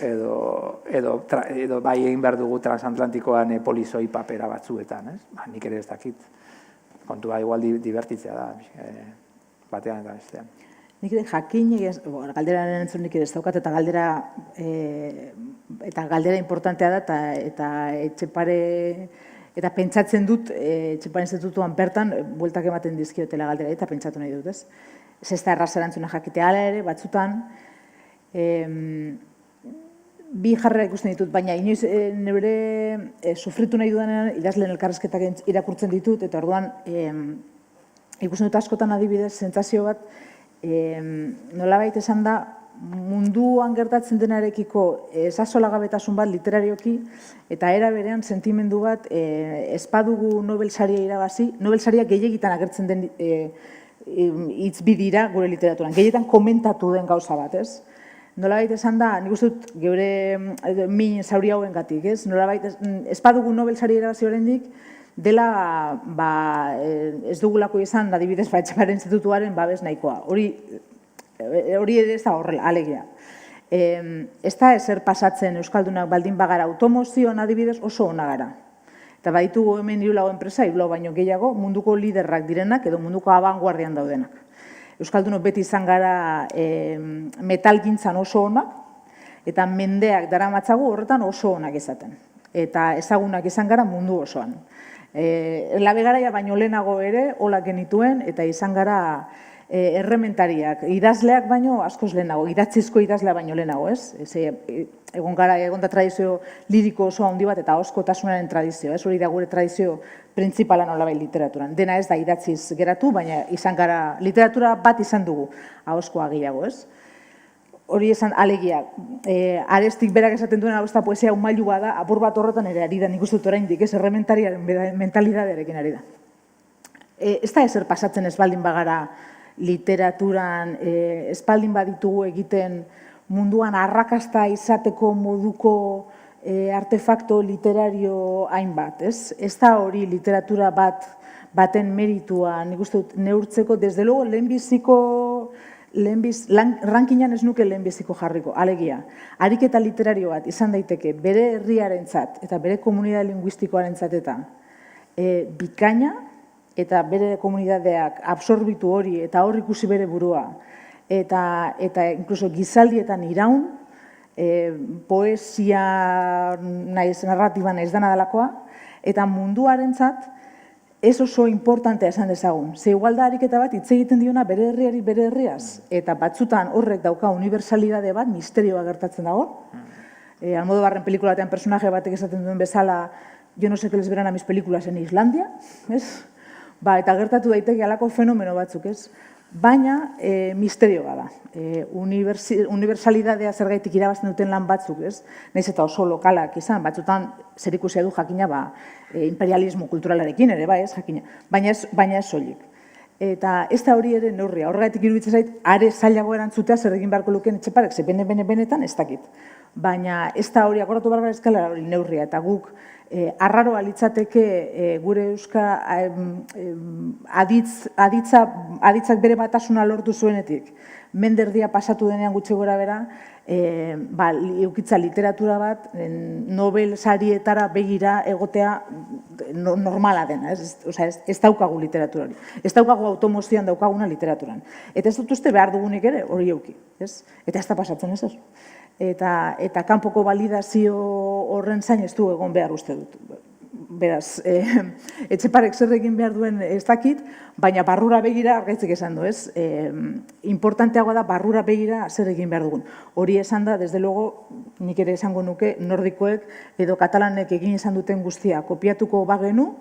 edo bai egin behar dugu transatlantikoan polizoi papera batzuetan, ez? Nik ere ez dakit. Kontua igual divertitzea da, batean eta bestean. Nik ere jakin, galderaren entzun nik ere ez daukat, eta galdera importantea da, eta Etxepare, eta pentsatzen dut, Etxepare institutuan bertan, bueltak ematen dizkiotela galdera, eta pentsatu nahi dut, ez? Ez da erraz erantzuna jakitea, hala ere, batzutan, bi jarrera ikusten ditut, baina inoiz neure sufritu nahi dudanean idazleen elkarrezketak irakurtzen ditut, eta orduan ikusten dut askotan adibidez, sentsazio bat, nolabait esan da, munduan gertatzen denarekiko esasolagabetasun bat literarioki, eta era berean sentimendu bat ez badugu Nobel saria irabazi, Nobel saria gehiegitan agertzen den hitz bi dira gure literaturan, gehiegitan komentatu den gauza bat, ez? Nolabait esan da, nik uste dut geure min zauri hauengatik, ez? Nolabait ez badugu Nobel saria irabazi oraindik, dela ez dugulako izan, adibidez, Etxepare institutuaren babes nahikoa. Hori ere ez da horrela, alegia. Ez da ezer pasatzen Euskaldunak baldin bagara automozioan adibidez oso ona gara. Eta baditugu hemen 3 enpresa, 3 baino gehiago, munduko liderrak direnak edo munduko abanguardian daudenak. Euskaldunok beti izan gara metalgintzan oso onak, eta mendeak daramatzagu horretan oso onak izaten. Eta ezagunak izan gara mundu osoan. Labe garaia baino lehenago ere, holak genituen, eta izan gara errementariak, idazleak baino askoz lehenago, idatzizko idazlea baino lehenago, ez? Egon da tradizio liriko oso handi bat, eta ahoskotasunaren tradizio, ez? Hori da gure tradizio printzipala nolabait literaturan. Dena ez da idatziz geratu, baina izan gara, literatura bat izan dugu, ahoskoa gehiago, ez? Hori esan alegia, Arestik berak esaten duen hau ez da poesia umailua da, apur bat horretan ere ari da, nik uste dut oraindik, ez errementariaren mentalidadearekin ari da. Ez da ezer pasatzen ez baldin bagara literaturan, ez baldin baditugu egiten munduan arrakasta izateko moduko artefakto literario hainbat, ez? Ez da hori literatura baten meritua, nik uste dut neurtzeko, desde luego rankingan ez nuke lehenbiziko jarriko, alegia. Ariketa literario bat izan daiteke bere herriarentzat eta bere komunitate linguistikoarentzat eta bikaina eta bere komunitateak absorbitu hori eta hor ikusi bere burua eta inkluso gizaldietan iraun, poesia naiz, narratiba naiz dana delakoa, eta munduarentzat ez oso importantea esan dezagun. Ze igual da ariketa bat hitz egiten diona bere herriari bere herriaz, eta batzutan horrek dauka unibertsalidade bat, misterioa gertatzen dago. Almodobarren pelikula batean personaje batek esaten duen bezala, yo no sé qué les verán a mis películas en Islandia, ez? Eta gertatu daiteke halako fenomeno batzuk, ez? Baina misterioa da. Unibertsalidadea zergaitik irabazten duten lan batzuk, ez? Naiz eta oso lokalak izan, batzutan zerikusia du jakina imperialismo kulturalarekin ere, ez jakina. Baina ez soilik. Eta ez da hori ere neurria. Horregatik iruditzen zait, are zailago erantzutea zer egin beharko lukeen Etxeparek, ze benetan ez dakit. Baina ez da hori, akordatu behar gara eskala hori neurria, eta guk arraroa litzateke gure euska aditzak bere batasuna lortu zuenetik, menderdia pasatu denean gutxi gora bera, eukitza literatura bat, Nobel sarietara begira egotea normala dena, ez daukagu literatura hori. Ez daukagu automozioan daukaguna literaturan. Eta ez dut uste behar dugunik ere hori euki, eta ez da pasatzen ez. Eta kanpoko validazio horren zain ez du egon behar uste dut. Beraz, Etxeparek zer egin behar duen ez dakit, baina barrura begira argaitzek esan du, ez? Importanteagoa da barrura begira zer egin behar dugun. Hori esan da, desde luego, nik ere esango nuke, nordikoek edo katalanek egin izan duten guztia kopiatuko bagenu,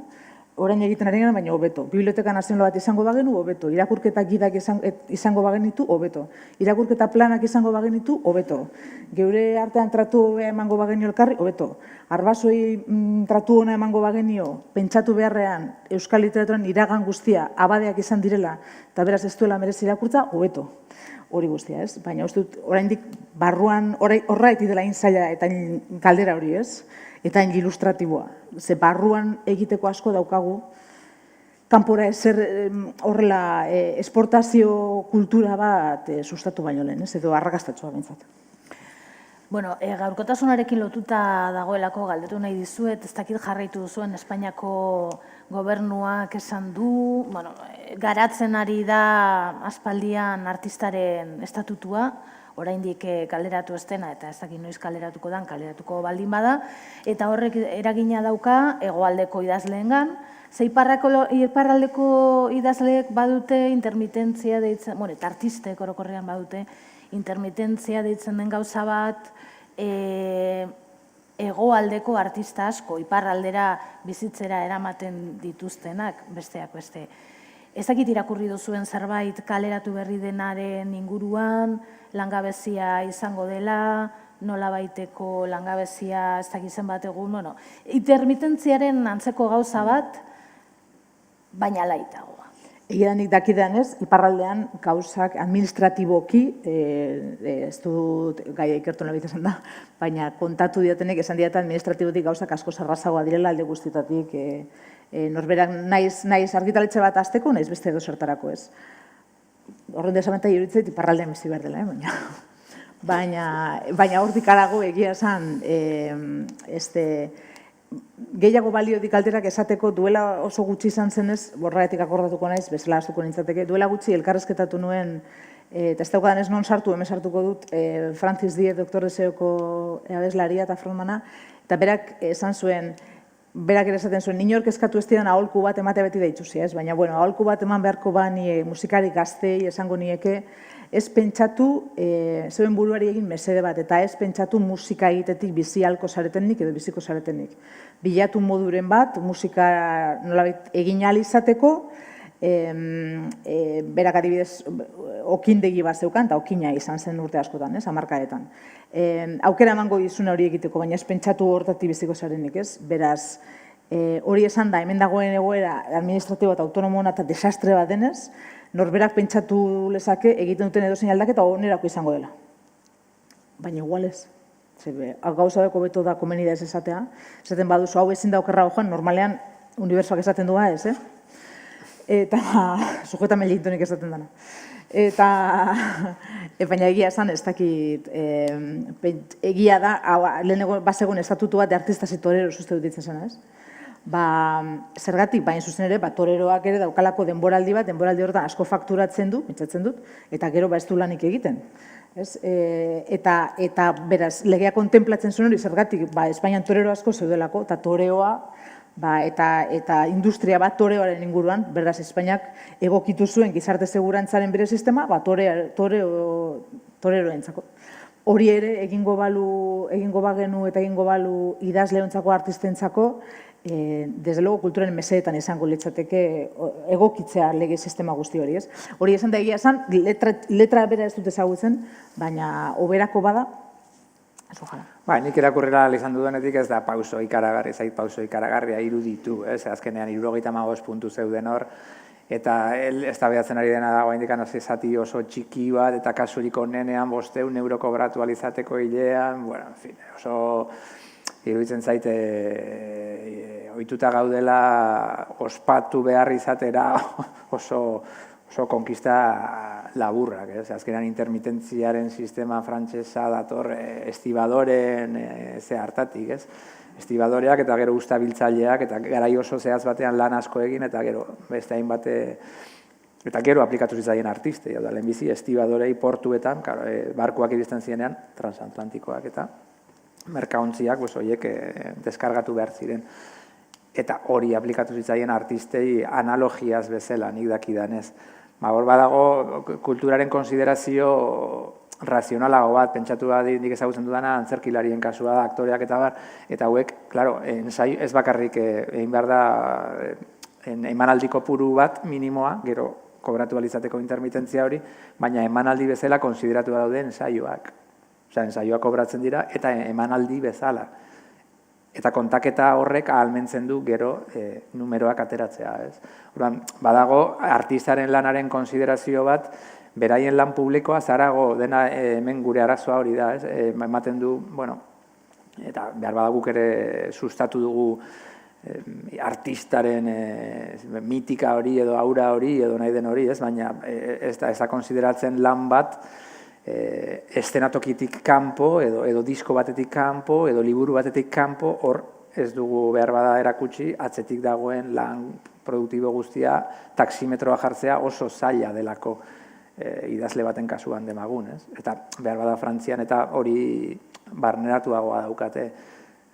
orain egiten ari gara, baina hobeto. Biblioteka nazional bat izango bagenu, hobeto. Irakurketa gidak izango bagenitu, hobeto. Irakurketa planak izango bagenitu, hobeto. Geure artean tratu emango bagenio elkarri, hobeto. Arbasoi tratu ona emango bagenio, pentsatu beharrean euskal literaturan iragan guztia abadeak izan direla, eta beraz ez duela merezi irakurtza, hobeto. Hori guztia, ez? Baina uste dut, oraindik barruan horraiti dela zaila eta kaldera hori, ez? Eta ilustratiboa. Ze barruan egiteko asko daukagu, kanpora ezer horrela esportazio kultura bat sustatu baino lehen, ez? Edo arrakastatxoa bentsat. Bueno, gaurkotasunarekin lotuta dagoelako galdetu nahi dizuet, ez dakit jarraitu duzuen Espainiako gobernuak esan du, bueno, garatzen ari da aspaldian artistaren estatutua, oraindik kaleratu ez dena, eta ez dakit noiz kaleratuko dan, kaleratuko baldin bada, eta horrek eragina dauka hegoaldeko idazleengan, ze iparraldeko idazleek badute intermitentzia deitzen, bueno, eta artistek orokorrean badute, intermitentzia deitzen den gauza bat, hegoaldeko artista asko, iparraldera bizitzera eramaten dituztenak, besteak beste. Ez dakit irakurri duzuen zerbait kaleratu berri denaren inguruan, langabezia izango dela, nola baiteko langabezia ez dakit zenbat egun, bueno, intermitentziaren antzeko gauza bat, baina laitagoa. Egidanik dakidean ez, iparraldean gauzak administratiboki, ez dut gaia ikertu nahi izan da, baina kontatu diatenek esan diata administratibotik gauzak asko zarrazagoa direla alde guztietatik, norberak naiz argitaletxe bat azteko, naiz beste edo zertarako ez. Horren desamenta iruditzait iparraldean bizi behar dela, baina hortik arago egia esan, gehiago baliodik alderak esateko duela oso gutxi izan zenez, borragatik akordatuko naiz, bezala astuko nintzateke, duela gutxi elkarrezketatu nuen, eta ez daukadan ez non sartu, hemen sartuko dut, Francis Diez, doktor deseoko abeslaria eta frontmana, eta berak esan zuen, berak ere esaten zuen, inork eskatu ez didan aholku bat emate beti daituzia, ez? Baina, bueno, aholku bat eman beharko bani musikari gaztei esango nieke, ez pentsatu zeuen buruari egin mesede bat, eta ez pentsatu musika egitetik bizi halko zaretenik edo biziko zaretenik. Bilatu moduren bat, musika nolabait egin ahal izateko, berak adibidez okindegi bat zeukan, eta okina izan zen urte askotan, ez, hamarkadetan. Aukera emango dizuna hori egiteko, baina ez pentsatu hortatik biziko zarenik, ez? Beraz, hori esan da, hemen dagoen egoera administratibo eta autonomona eta desastre bat denez, norberak pentsatu lezake egiten duten edozein aldaketa onerako izango dela. Baina igual ez. Gauza beko beto da komeni da ez esatea. Esaten baduzu hau ezin da okerra joan, normalean unibertsuak esaten du ez, Eta sujetamen lehintonik esaten dana. Eta, baina egia esan ez dakit, egia da, lehenengo bazegoen estatutu bat de artistas y toreros uste dut ditzen zena, ez? Zergatik, baina zuzen ere, toreroak ere daukalako denboraldi bat, denboraldi horretan asko fakturatzen du, mintzatzen dut, eta gero ez du lanik egiten. Eta beraz, legea kontemplatzen zuen hori, zergatik, Espainian torero asko zeudelako, eta toreoa, eta industria bat toreoaren inguruan, beraz, Espainiak egokitu zuen gizarte segurantzaren bere sistema, toreroentzako. Hori ere, egingo bagenu eta egingo balu idazleontzako, artistentzako, desde luego kulturaren mesedetan izango litzateke egokitzea lege sistema guzti hori, ez? Hori esan da egia esan, letra bera ez dut ezagutzen, baina oberako bada, ez ojala. Nik irakurrela izan dudanetik ez da pauso ikaragarri, zait pauso ikaragarria iruditu, ez? Azkenean 75 puntu zeuden hor, eta ez da behatzen ari dena dago indikan zati oso txiki bat, eta kasurik onenean 500 euro kobratu alizateko hilean, bueno, en fin, oso iruditzen zaite ohituta gaudela ospatu behar izatera oso konkista laburrak, ez? Azkenean intermitentziaren sistema frantsesa dator estibadoren hartatik, ez? Estibadoreak eta gero ustabiltzaileak eta garai oso zehaz batean lan asko egin eta gero beste hainbat eta gero aplikatu zitzaien artistei, hau da lehenbizi estibadorei portuetan, barkuak iristen zirenean, transatlantikoak eta merkaontziak, horiek deskargatu behar ziren. Eta hori aplikatu zitzaien artistei analogiaz bezala, nik dakidanez. Hor badago kulturaren konsiderazio razionalago bat, pentsatu bat nik ezagutzen dudana, antzerkilarien kasua da, aktoreak eta bar, eta hauek, klaro, ez bakarrik egin behar da emanaldi kopuru bat minimoa, gero kobratu alizateko intermitentzia hori, baina emanaldi bezala konsideratu daude ensaioak. Osea, ensaioak kobratzen dira eta emanaldi bezala. Eta kontaketa horrek ahalmentzen du gero numeroak ateratzea. Orduan, badago artistaren lanaren konsiderazio bat, beraien lan publikoa zarago dena hemen gure arazoa hori da. Ematen du, bueno, eta behar badaguk ere sustatu dugu artistaren mitika hori edo aura hori edo nahi den hori, baina ez da konsideratzen lan bat eszenatokitik kanpo edo disko batetik kanpo edo liburu batetik kanpo, hor ez dugu behar bada erakutsi atzetik dagoen lan produktibo guztia taksimetroa jartzea oso zaila delako idazle baten kasuan demagun, eta behar bada Frantzian eta hori barneratuagoa daukate,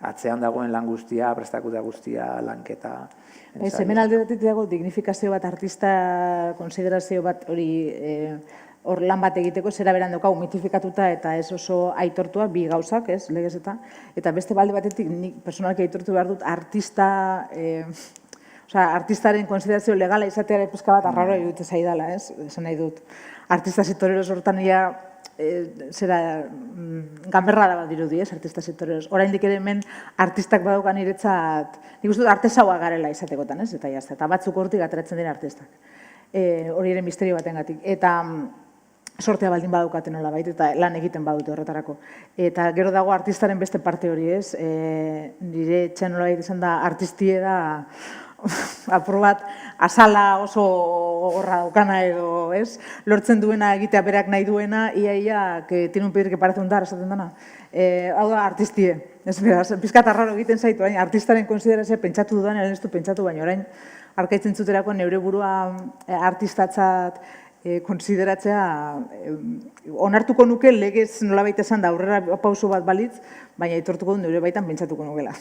atzean dagoen lan guztia, prestakuta guztia, lanketa. Hemen aldetik dago dignifikazio bat, artista konsiderazio bat hori hor lan bat egiteko zera beran daukagu mitifikatuta eta ez oso aitortua, bi gauzak, legez eta beste balde batetik nik personalki aitortu behar dut artistaren konsiderazio legala izateare pizka bat arraro edute zaidala, esan nahi dut. Artista sektoreros hortan zera ganberrada bat dirudi, artista sektoreros. Oraindik ere hemen artistak badaukan niretzat, nik uste dut artesaua garela izatekotan, eta jazta, eta batzuk hortik ateratzen dira artistak. Hori ere misterio batengatik. Eta sortea baldin badaukaten nola baita, eta lan egiten badute horretarako. Eta gero dago artistaren beste parte hori, nire etxean nola baita izan da artistie da apur bat azala oso horra daukana edo, lortzen duena egitea berak nahi duena, ia, tiene un pedir que parece un dar, esaten dana. Hau da, artistie. Pizkat arraro egiten zaitu, artistaren konsiderazioa pentsatu dudan, ez du pentsatu, baina orain arkaitzen zuterako neure burua artistatzat konsideratzea onartuko nuke legez nola baita esan da aurrera pauso bat balitz, baina aitortuko du neure baitan pentsatuko nukela.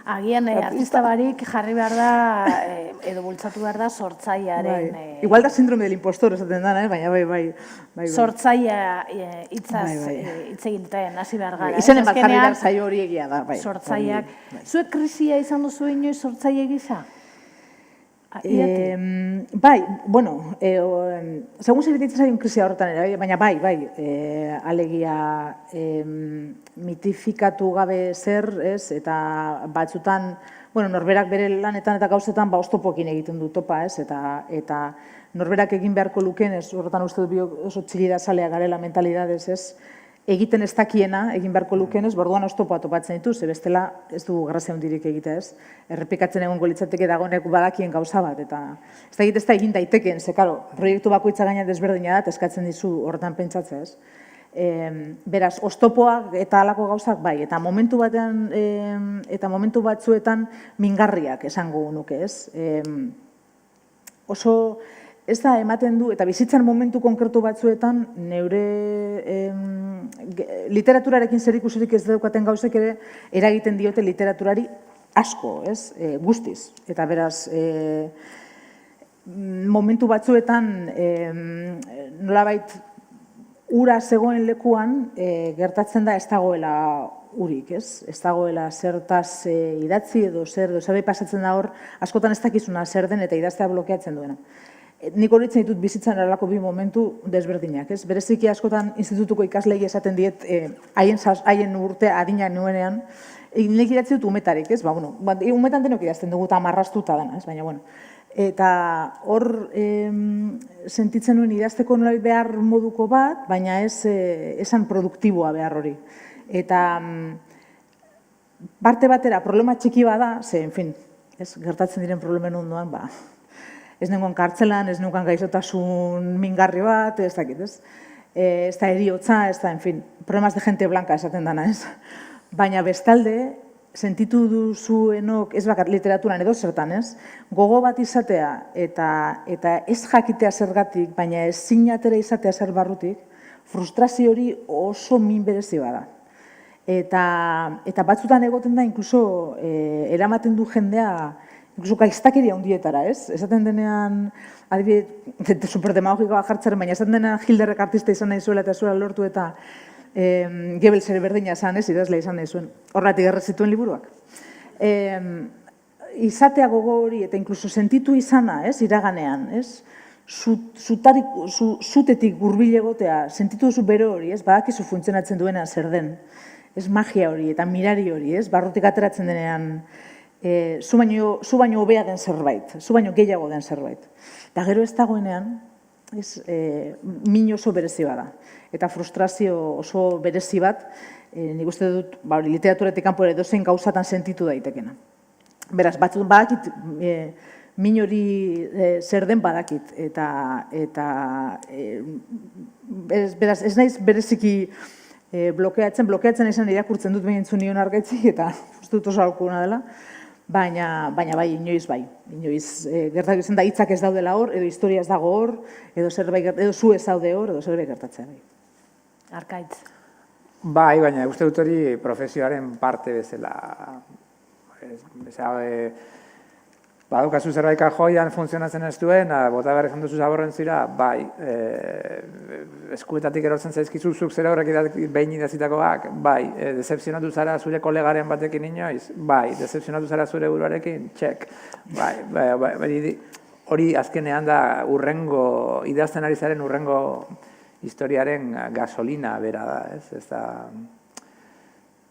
Agian artista barik jarri behar da, edo bultzatu behar da sortzailearen... Igual da síndrome del impostor esaten dana, baina bai. Sortzailea hitzaz hitz egiten hasi behar gara. Izenen bat jarri behar zaio hori egia da, bai. Sortzaileak. Zuek krisia izan duzu inoiz sortzaile gisa? Bai, bueno, segun zerbitzen zaion krisia horretan ere, baina bai, alegia mitifikatu gabe zer, eta batzutan, bueno, norberak bere lanetan eta gauzetan oztopokin egiten du topa, eta norberak egin beharko luken, horretan uste dut oso txilida zalea garela mentalidadez, egiten ez dakiena, egin beharko lukenez, borduan oztopoa topatzen ditu, ze bestela ez du grazia hundirik egite, errepikatzen egongo litzateke dagoenek badakien gauza bat, eta ez da egin daiteken, ze, karo, proiektu bakoitza gaina desberdina da, eskatzen dizu horretan pentsatzea, beraz, oztopoak eta halako gauzak bai, eta momentu batean, eta momentu batzuetan mingarriak esango nuke, oso... Ez da, ematen du, eta bizitzan momentu konkretu batzuetan, neure literaturarekin zerikusirik ez daukaten gauzek ere eragiten diote literaturari asko, guztiz. Eta beraz, momentu batzuetan, nolabait, ura zegoen lekuan, gertatzen da ez dagoela urik, ez dagoela zertaz idatzi edo zerbait pasatzen da hor, askotan ez dakizuna zer den eta idaztea blokeatzen duena. Nik horitzen ditut bizitzan eralako bi momentu desberdinak, bereziki askotan institutuko ikaslei esaten diet haien urte adina nuenean, nik idatzi dut umetarik, umetan denok idazten dugu eta marrastuta dena, baina bueno. Eta hor sentitzen nuen idazteko nola behar moduko bat, baina esan produktiboa behar hori. Eta parte batera problema txiki bada, en fin, gertatzen diren problemen ondoan, ez nengoen kartzelan, ez nengoen gaixotasun mingarri bat, ez dakit, ez da eriotza, ez da, en fin, problemas de gente blanca esaten dana, Baina bestalde, sentitu duzuenok, ez bakar literaturan edo zertan, gogo bat izatea eta ez jakitea zergatik, baina ez sinatera izatea zer barrutik, frustrazio hori oso min berezi bada. Eta batzutan egoten da, inkluso eramaten du jendea, inkluso gaiztakeria hundietara, esaten denean, adibidez, superdemagogikoa jartzaren, baina esaten denean Hilderrek artista izan nahi zuela eta zuela lortu eta Goebbels ere berdina esan, idazlea izan nahi zuen, horretik errezituen liburuak. izatea gogo hori eta inkluso sentitu izana, iraganean, zutetik hurbil egotea, sentitu duzu bero hori, badakizu funtzionatzen duenean zer den, magia hori eta mirari hori, barrutik ateratzen denean, zu baino hobea den zerbait, zu baino gehiago den zerbait. Eta gero ez dagoenean, min oso berezi bada. Eta frustrazio oso berezi bat, nik uste dut, literaturatik kanpo ere dozein gauzatan sentitu daitekena. Beraz, batzuk badakit, min hori zer den badakit. Eta beraz, ez naiz bereziki blokeatzen izan irakurtzen dut behin nion argaitzik, eta uste dut oso alkuna dela, baina bai, inoiz bai. Inoiz gertatu izan da hitzak ez daudela hor, edo historia ez dago hor, edo zu ez daude hor, edo zerbait gertatzea bai. Arkaitz. Bai, baina uste dut hori profesioaren parte bezala. Badukazu zerbait kajoian funtzionatzen ez duen, bota behar izan duzu zaborren zira, bai, eskuetatik erortzen zaizkizu zuk zera horrek behin idazitakoak, bai, decepzionatu zara zure kolegaren batekin inoiz, bai, decepzionatu zara zure buruarekin, txek, bai, hori azkenean da urrengo, idazten ari zaren urrengo historiaren gasolina bera da, ez da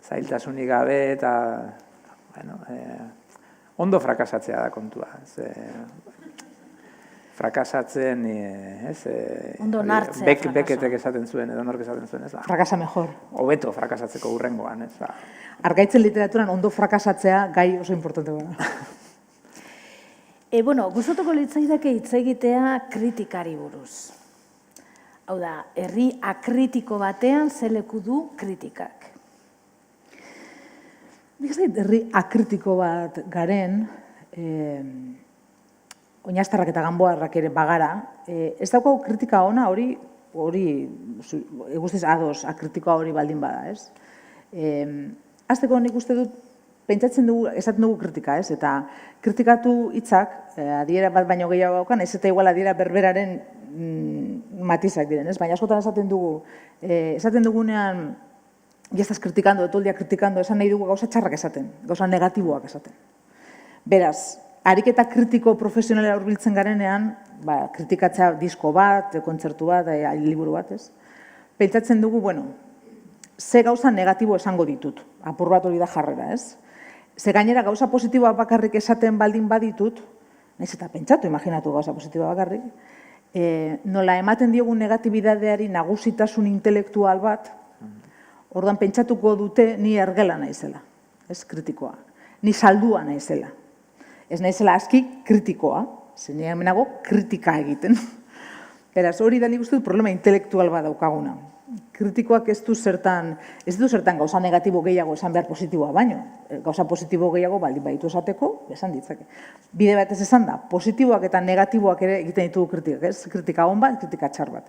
zailtasunik gabe eta, bueno, ondo frakasatzea da kontua. Frakasatzen, ondo nartzea. Beketek esaten zuen, edo nork esaten zuen, ez da. Frakasa mejor. Hobeto frakasatzeko urrengoan, ez da. Argaitzen literaturan ondo frakasatzea gai oso importante bada. Bueno, gustatuko litzaidake hitz egitea kritikari buruz. Hau da, herri akritiko batean ze leku du kritikak? Nik ez dut, herri akritiko bat garen, oinaztarrak eta ganboarrak ere bagara, ez daukagu kritika ona hori guztiz ados akritikoa hori baldin bada, ez? Azteko nik uste dut, pentsatzen dugu, esaten dugu kritika, ez? Eta kritikatu hitzak, adiera bat baino gehiago daukan, ez eta igual adiera berberaren matizak diren, ez? Baina askotan esaten dugunean, ya estás criticando, todo el día criticando, esan nahi dugu gauza txarrak esaten, gauza negatiboak esaten. Beraz, ariketa kritiko profesionalera hurbiltzen garenean, kritikatzea disko bat, kontzertu bat, liburu bat, ez? Pentsatzen dugu, bueno, ze gauza negatibo esango ditut, apur bat hori da jarrera, ez? Ze gainera gauza positiboa bakarrik esaten baldin baditut, nahiz eta pentsatu, imaginatu gauza positiboa bakarrik, nola ematen diogun negatibidadeari nagusitasun intelektual bat, orduan pentsatuko dute ni ergela naizela, ez kritikoa, ni saldua naizela. Ez naizela aski kritikoa, ze ni hemenago kritika egiten. Beraz, hori da nik uste dut problema intelektual bat daukaguna. Kritikoak ez du zertan gauza negatibo gehiago esan behar positiboa baino. Gauza positibo gehiago baldin baditu esateko, esan ditzake. Bide batez esan da, positiboak eta negatiboak ere egiten ditugu kritikak, ez? Kritika on bat, kritika txar bat.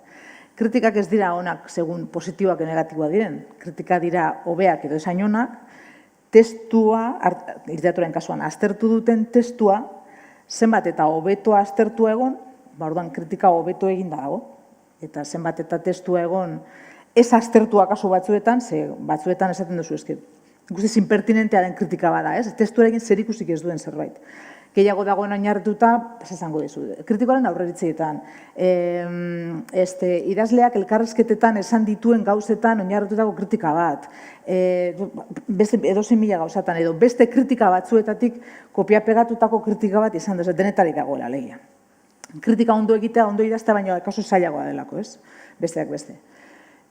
Kritikak ez dira onak segun positiboak eta negatiboak diren. Kritika dira hobeak edo esain onak, testua, literaturan kasuan, aztertu duten testua, zenbat eta hobeto aztertu egon, orduan kritika hobeto egin dago. Eta zenbat eta testua egon, ez aztertua kasu batzuetan, ze batzuetan esaten duzu eski. Guztiz impertinentea den kritika bada, ez? Testuarekin zerikusik ez duen zerbait. Gehiago dagoen oinarrituta, esango dizu, kritikoaren aurreritzeetan, idazleak elkarrezketetan esan dituen gauzetan oinarritutako kritika bat, edozein mila gauzatan, edo beste kritika batzuetatik kopia pegatutako kritika bat izan da, denetarik dagoela legia. Kritika ondo egitea, ondo idaztea, baina kasu zailagoa delako, ez? Besteak beste.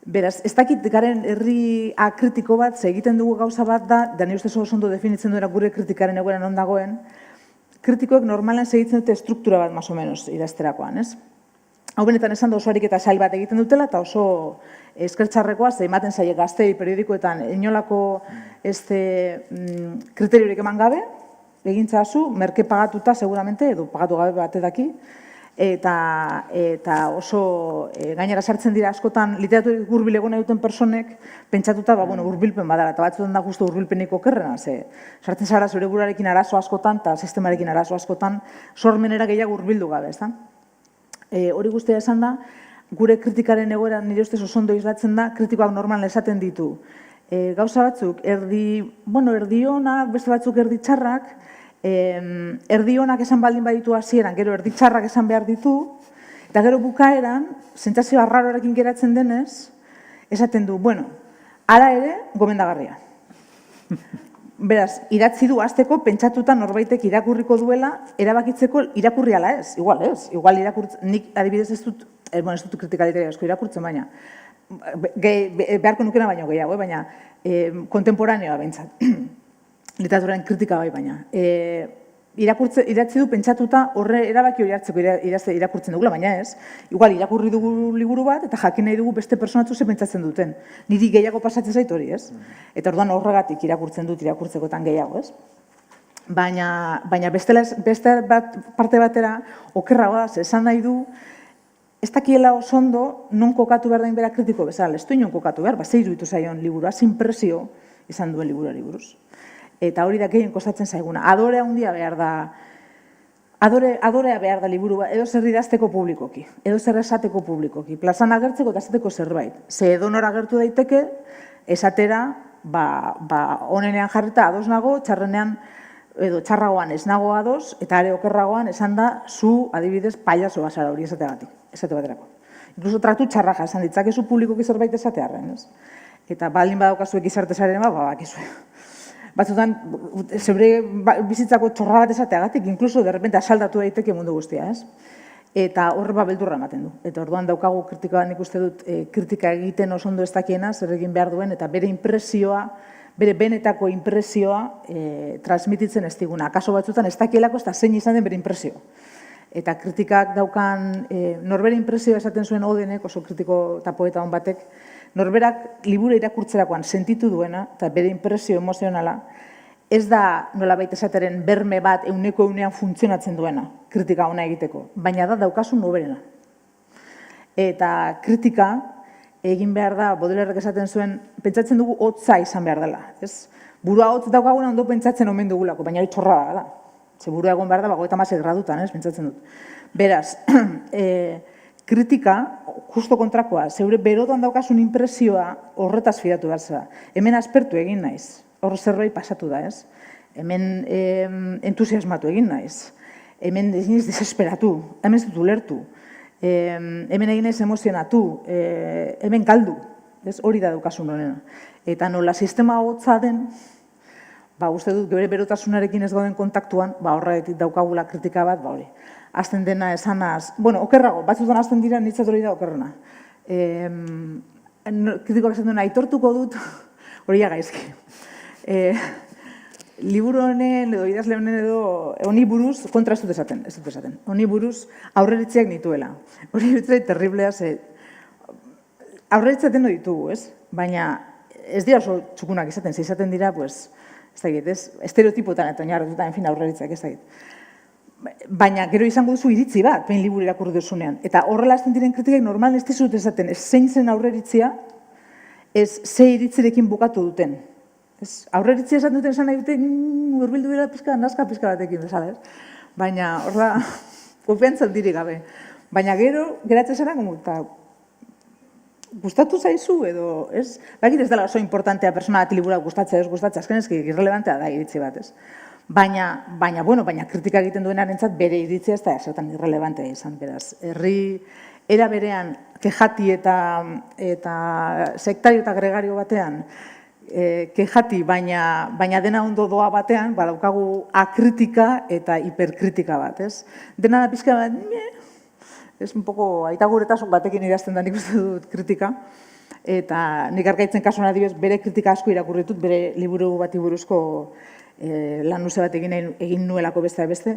Beraz, ez dakit garen herri akritiko bat, ze egiten dugu gauza bat da ni ustez oso ondo definitzen duena gure kritikaren egoeran ondagoen, kritikoek normalan segitzen dute struktura bat, más o menos, idazterakoan, ez? Hau benetan esan da oso harik eta sail bat egiten dutela, eta oso eskertxarrekoa, ze ematen zaie gaztei periodikoetan inolako kriteriorik eman gabe, egintzazu, merke pagatuta, seguramente, edo pagatu gabe batedaki, eta oso gainera sartzen dira askotan literaturik hurbil egon nahi duten personek pentsatuta, hurbilpen badara, eta batzutan da justu hurbilpeniko okerrena, ze sartzen zara zure burarekin arazo askotan, eta sistemarekin arazo askotan, sormenera gehiago hurbildu gabe, ez da? Hori guztia esan da, gure kritikaren egoera nire ustez oso ondo islatzen da, kritikoak normalan esaten ditu. Gauza batzuk, erdi onak, beste batzuk erdi txarrak, erdi onak esan baldin baditu hasieran, gero erdi txarrak esan behar ditu, eta gero bukaeran, sentsazio arraroarekin geratzen denez, esaten du, bueno, hala ere, gomendagarria. Beraz, idatzi du hasteko pentsatuta norbaitek irakurriko duela, erabakitzeko irakurri ala ez, igual ez. Igual nik adibidez ez dut kritika literario asko irakurtzen, baina beharko nukena baino gehiago, baina kontemporaneoa behintzat. Literaturaren kritika bai, baina. Idatzi du pentsatuta horre erabaki hori hartzeko irakurtzen dugula, baina ez. Igual irakurri dugu liburu bat eta jakin nahi dugu beste personatzu ze pentsatzen duten. Niri gehiago pasatzen zait hori, ez? Eta orduan horregatik irakurtzen dut irakurtzekotan gehiago, ez? Baina beste parte batera okerragoa, esan nahi du, ez dakiela oso ondo non kokatu behar dain bera kritiko bezala. Ez du inon kokatu behar, ze iruditu zaion liburua, impresio izan duen liburuari buruz. Eta hori da gehien kostatzen zaiguna. Adorea handia behar da, adorea behar da liburua, edo zer idazteko publikoki, edo zer esateko publikoki, plazan agertzeko eta esateko zerbait. Ze edonora agertu daiteke, esatera, onenean jarrita ados nago, txarrenean, edo txarragoan ez nago ados, eta are okerragoan esan da, zu adibidez pailazo basara hori esate baterako. Inkluso tratu txarraja esan ditzakezu publikoki zerbait esatearren, ez? Eta baldin badaukazuek izarte zaren bakizue. Batzutan, zebre bizitzako txorra bat esateagatik, inkluso derrepente asaldatu daiteke mundu guztia, ez? Eta horre beldurra ematen du. Eta orduan daukagu kritika, nik uste dut, kritika egiten oso ondo ez dakiena, zer egin behar duen, eta bere impresioa, bere benetako impresioa transmititzen ez diguna. Akaso batzutan ez dakielako ez da zein izan den bere impresio. Eta kritikak daukan, norbere impresioa esaten zuen Odenek, oso kritiko eta poeta hon batek, norberak liburu irakurtzerakoan sentitu duena, eta bere impresio emozionala, ez da nolabait esateren berme bat euneko funtzionatzen duena, kritika ona egiteko, baina da daukasun noberena. Eta kritika egin behar da, Baudelaireek esaten zuen, pentsatzen dugu hotza izan behar dela. Burua hotz daukaguna ondo pentsatzen omen dugulako, baina hori txorra da. Ze burua egon behar da, 36 gradutan, pentsatzen dut. Beraz, kritika, justo kontrakoa, zeure berotan daukasun impresioa horretaz fidatu behar zera. Hemen aspertu egin naiz, hor zerbait pasatu da, ez? Hemen entusiasmatu egin naiz, hemen eginez desesperatu, hemen ez dut ulertu, hemen eginez emozionatu, hemen galdu, hori da daukasun honena. Eta nola sistema hotza den, uste dut, gure berotasunarekin ez gauden kontaktuan, horretik daukagula kritika bat, hori. Azten dena esanaz, okerrago, batzutan azten dira nitzat hori da okerrena. Kritikoak esan duena, aitortuko dut, hori gaizki. Liburu honen, edo idazle honen edo, honi buruz, kontra ez dut esaten. Honi buruz, aurreritziak nituela. Hori bitzai terriblea, aurreritzaten ditugu, ez? Baina ez dira oso txukunak izaten dira, ez dakit, estereotipotan eta oinarritutan, en fin, aurreritziak ez dakit. Baina gero izango duzu iritzi bat, pein liburu irakurri duzunean. Eta horrela azten diren kritikak normal ez dizut esaten, ez zein zen aurreritzia, ez ze iritzirekin bukatu duten. Aurreritzia esaten duten esan nahi duten, urbildu dira nazka pizka batekin bezala, ez? Baina horrela, konfiantzat dirik gabe. Baina gero, geratzen zara, gustatu zaizu edo, ez? Bakit ez dela oso importantea persona bat libura gustatzea, ez gustatzea, azken ezki irrelevantea da iritzi bat, ez? Baina kritika egiten duenarentzat bere iritzia ez da esertan irrelevantea izan, beraz. Era berean, kejati eta sektario eta gregario batean, kejati, baina dena ondo doa batean, badaukagu akritika eta hiperkritika bat, ez? Dena da pizka bat, ez un poco aitaguretasun batekin idazten da nik uste dut kritika, eta nik Argaitzen kasuan adibidez bere kritika asko irakurritut, bere liburu bati buruzko lan luze bat egin nuelako beste beste,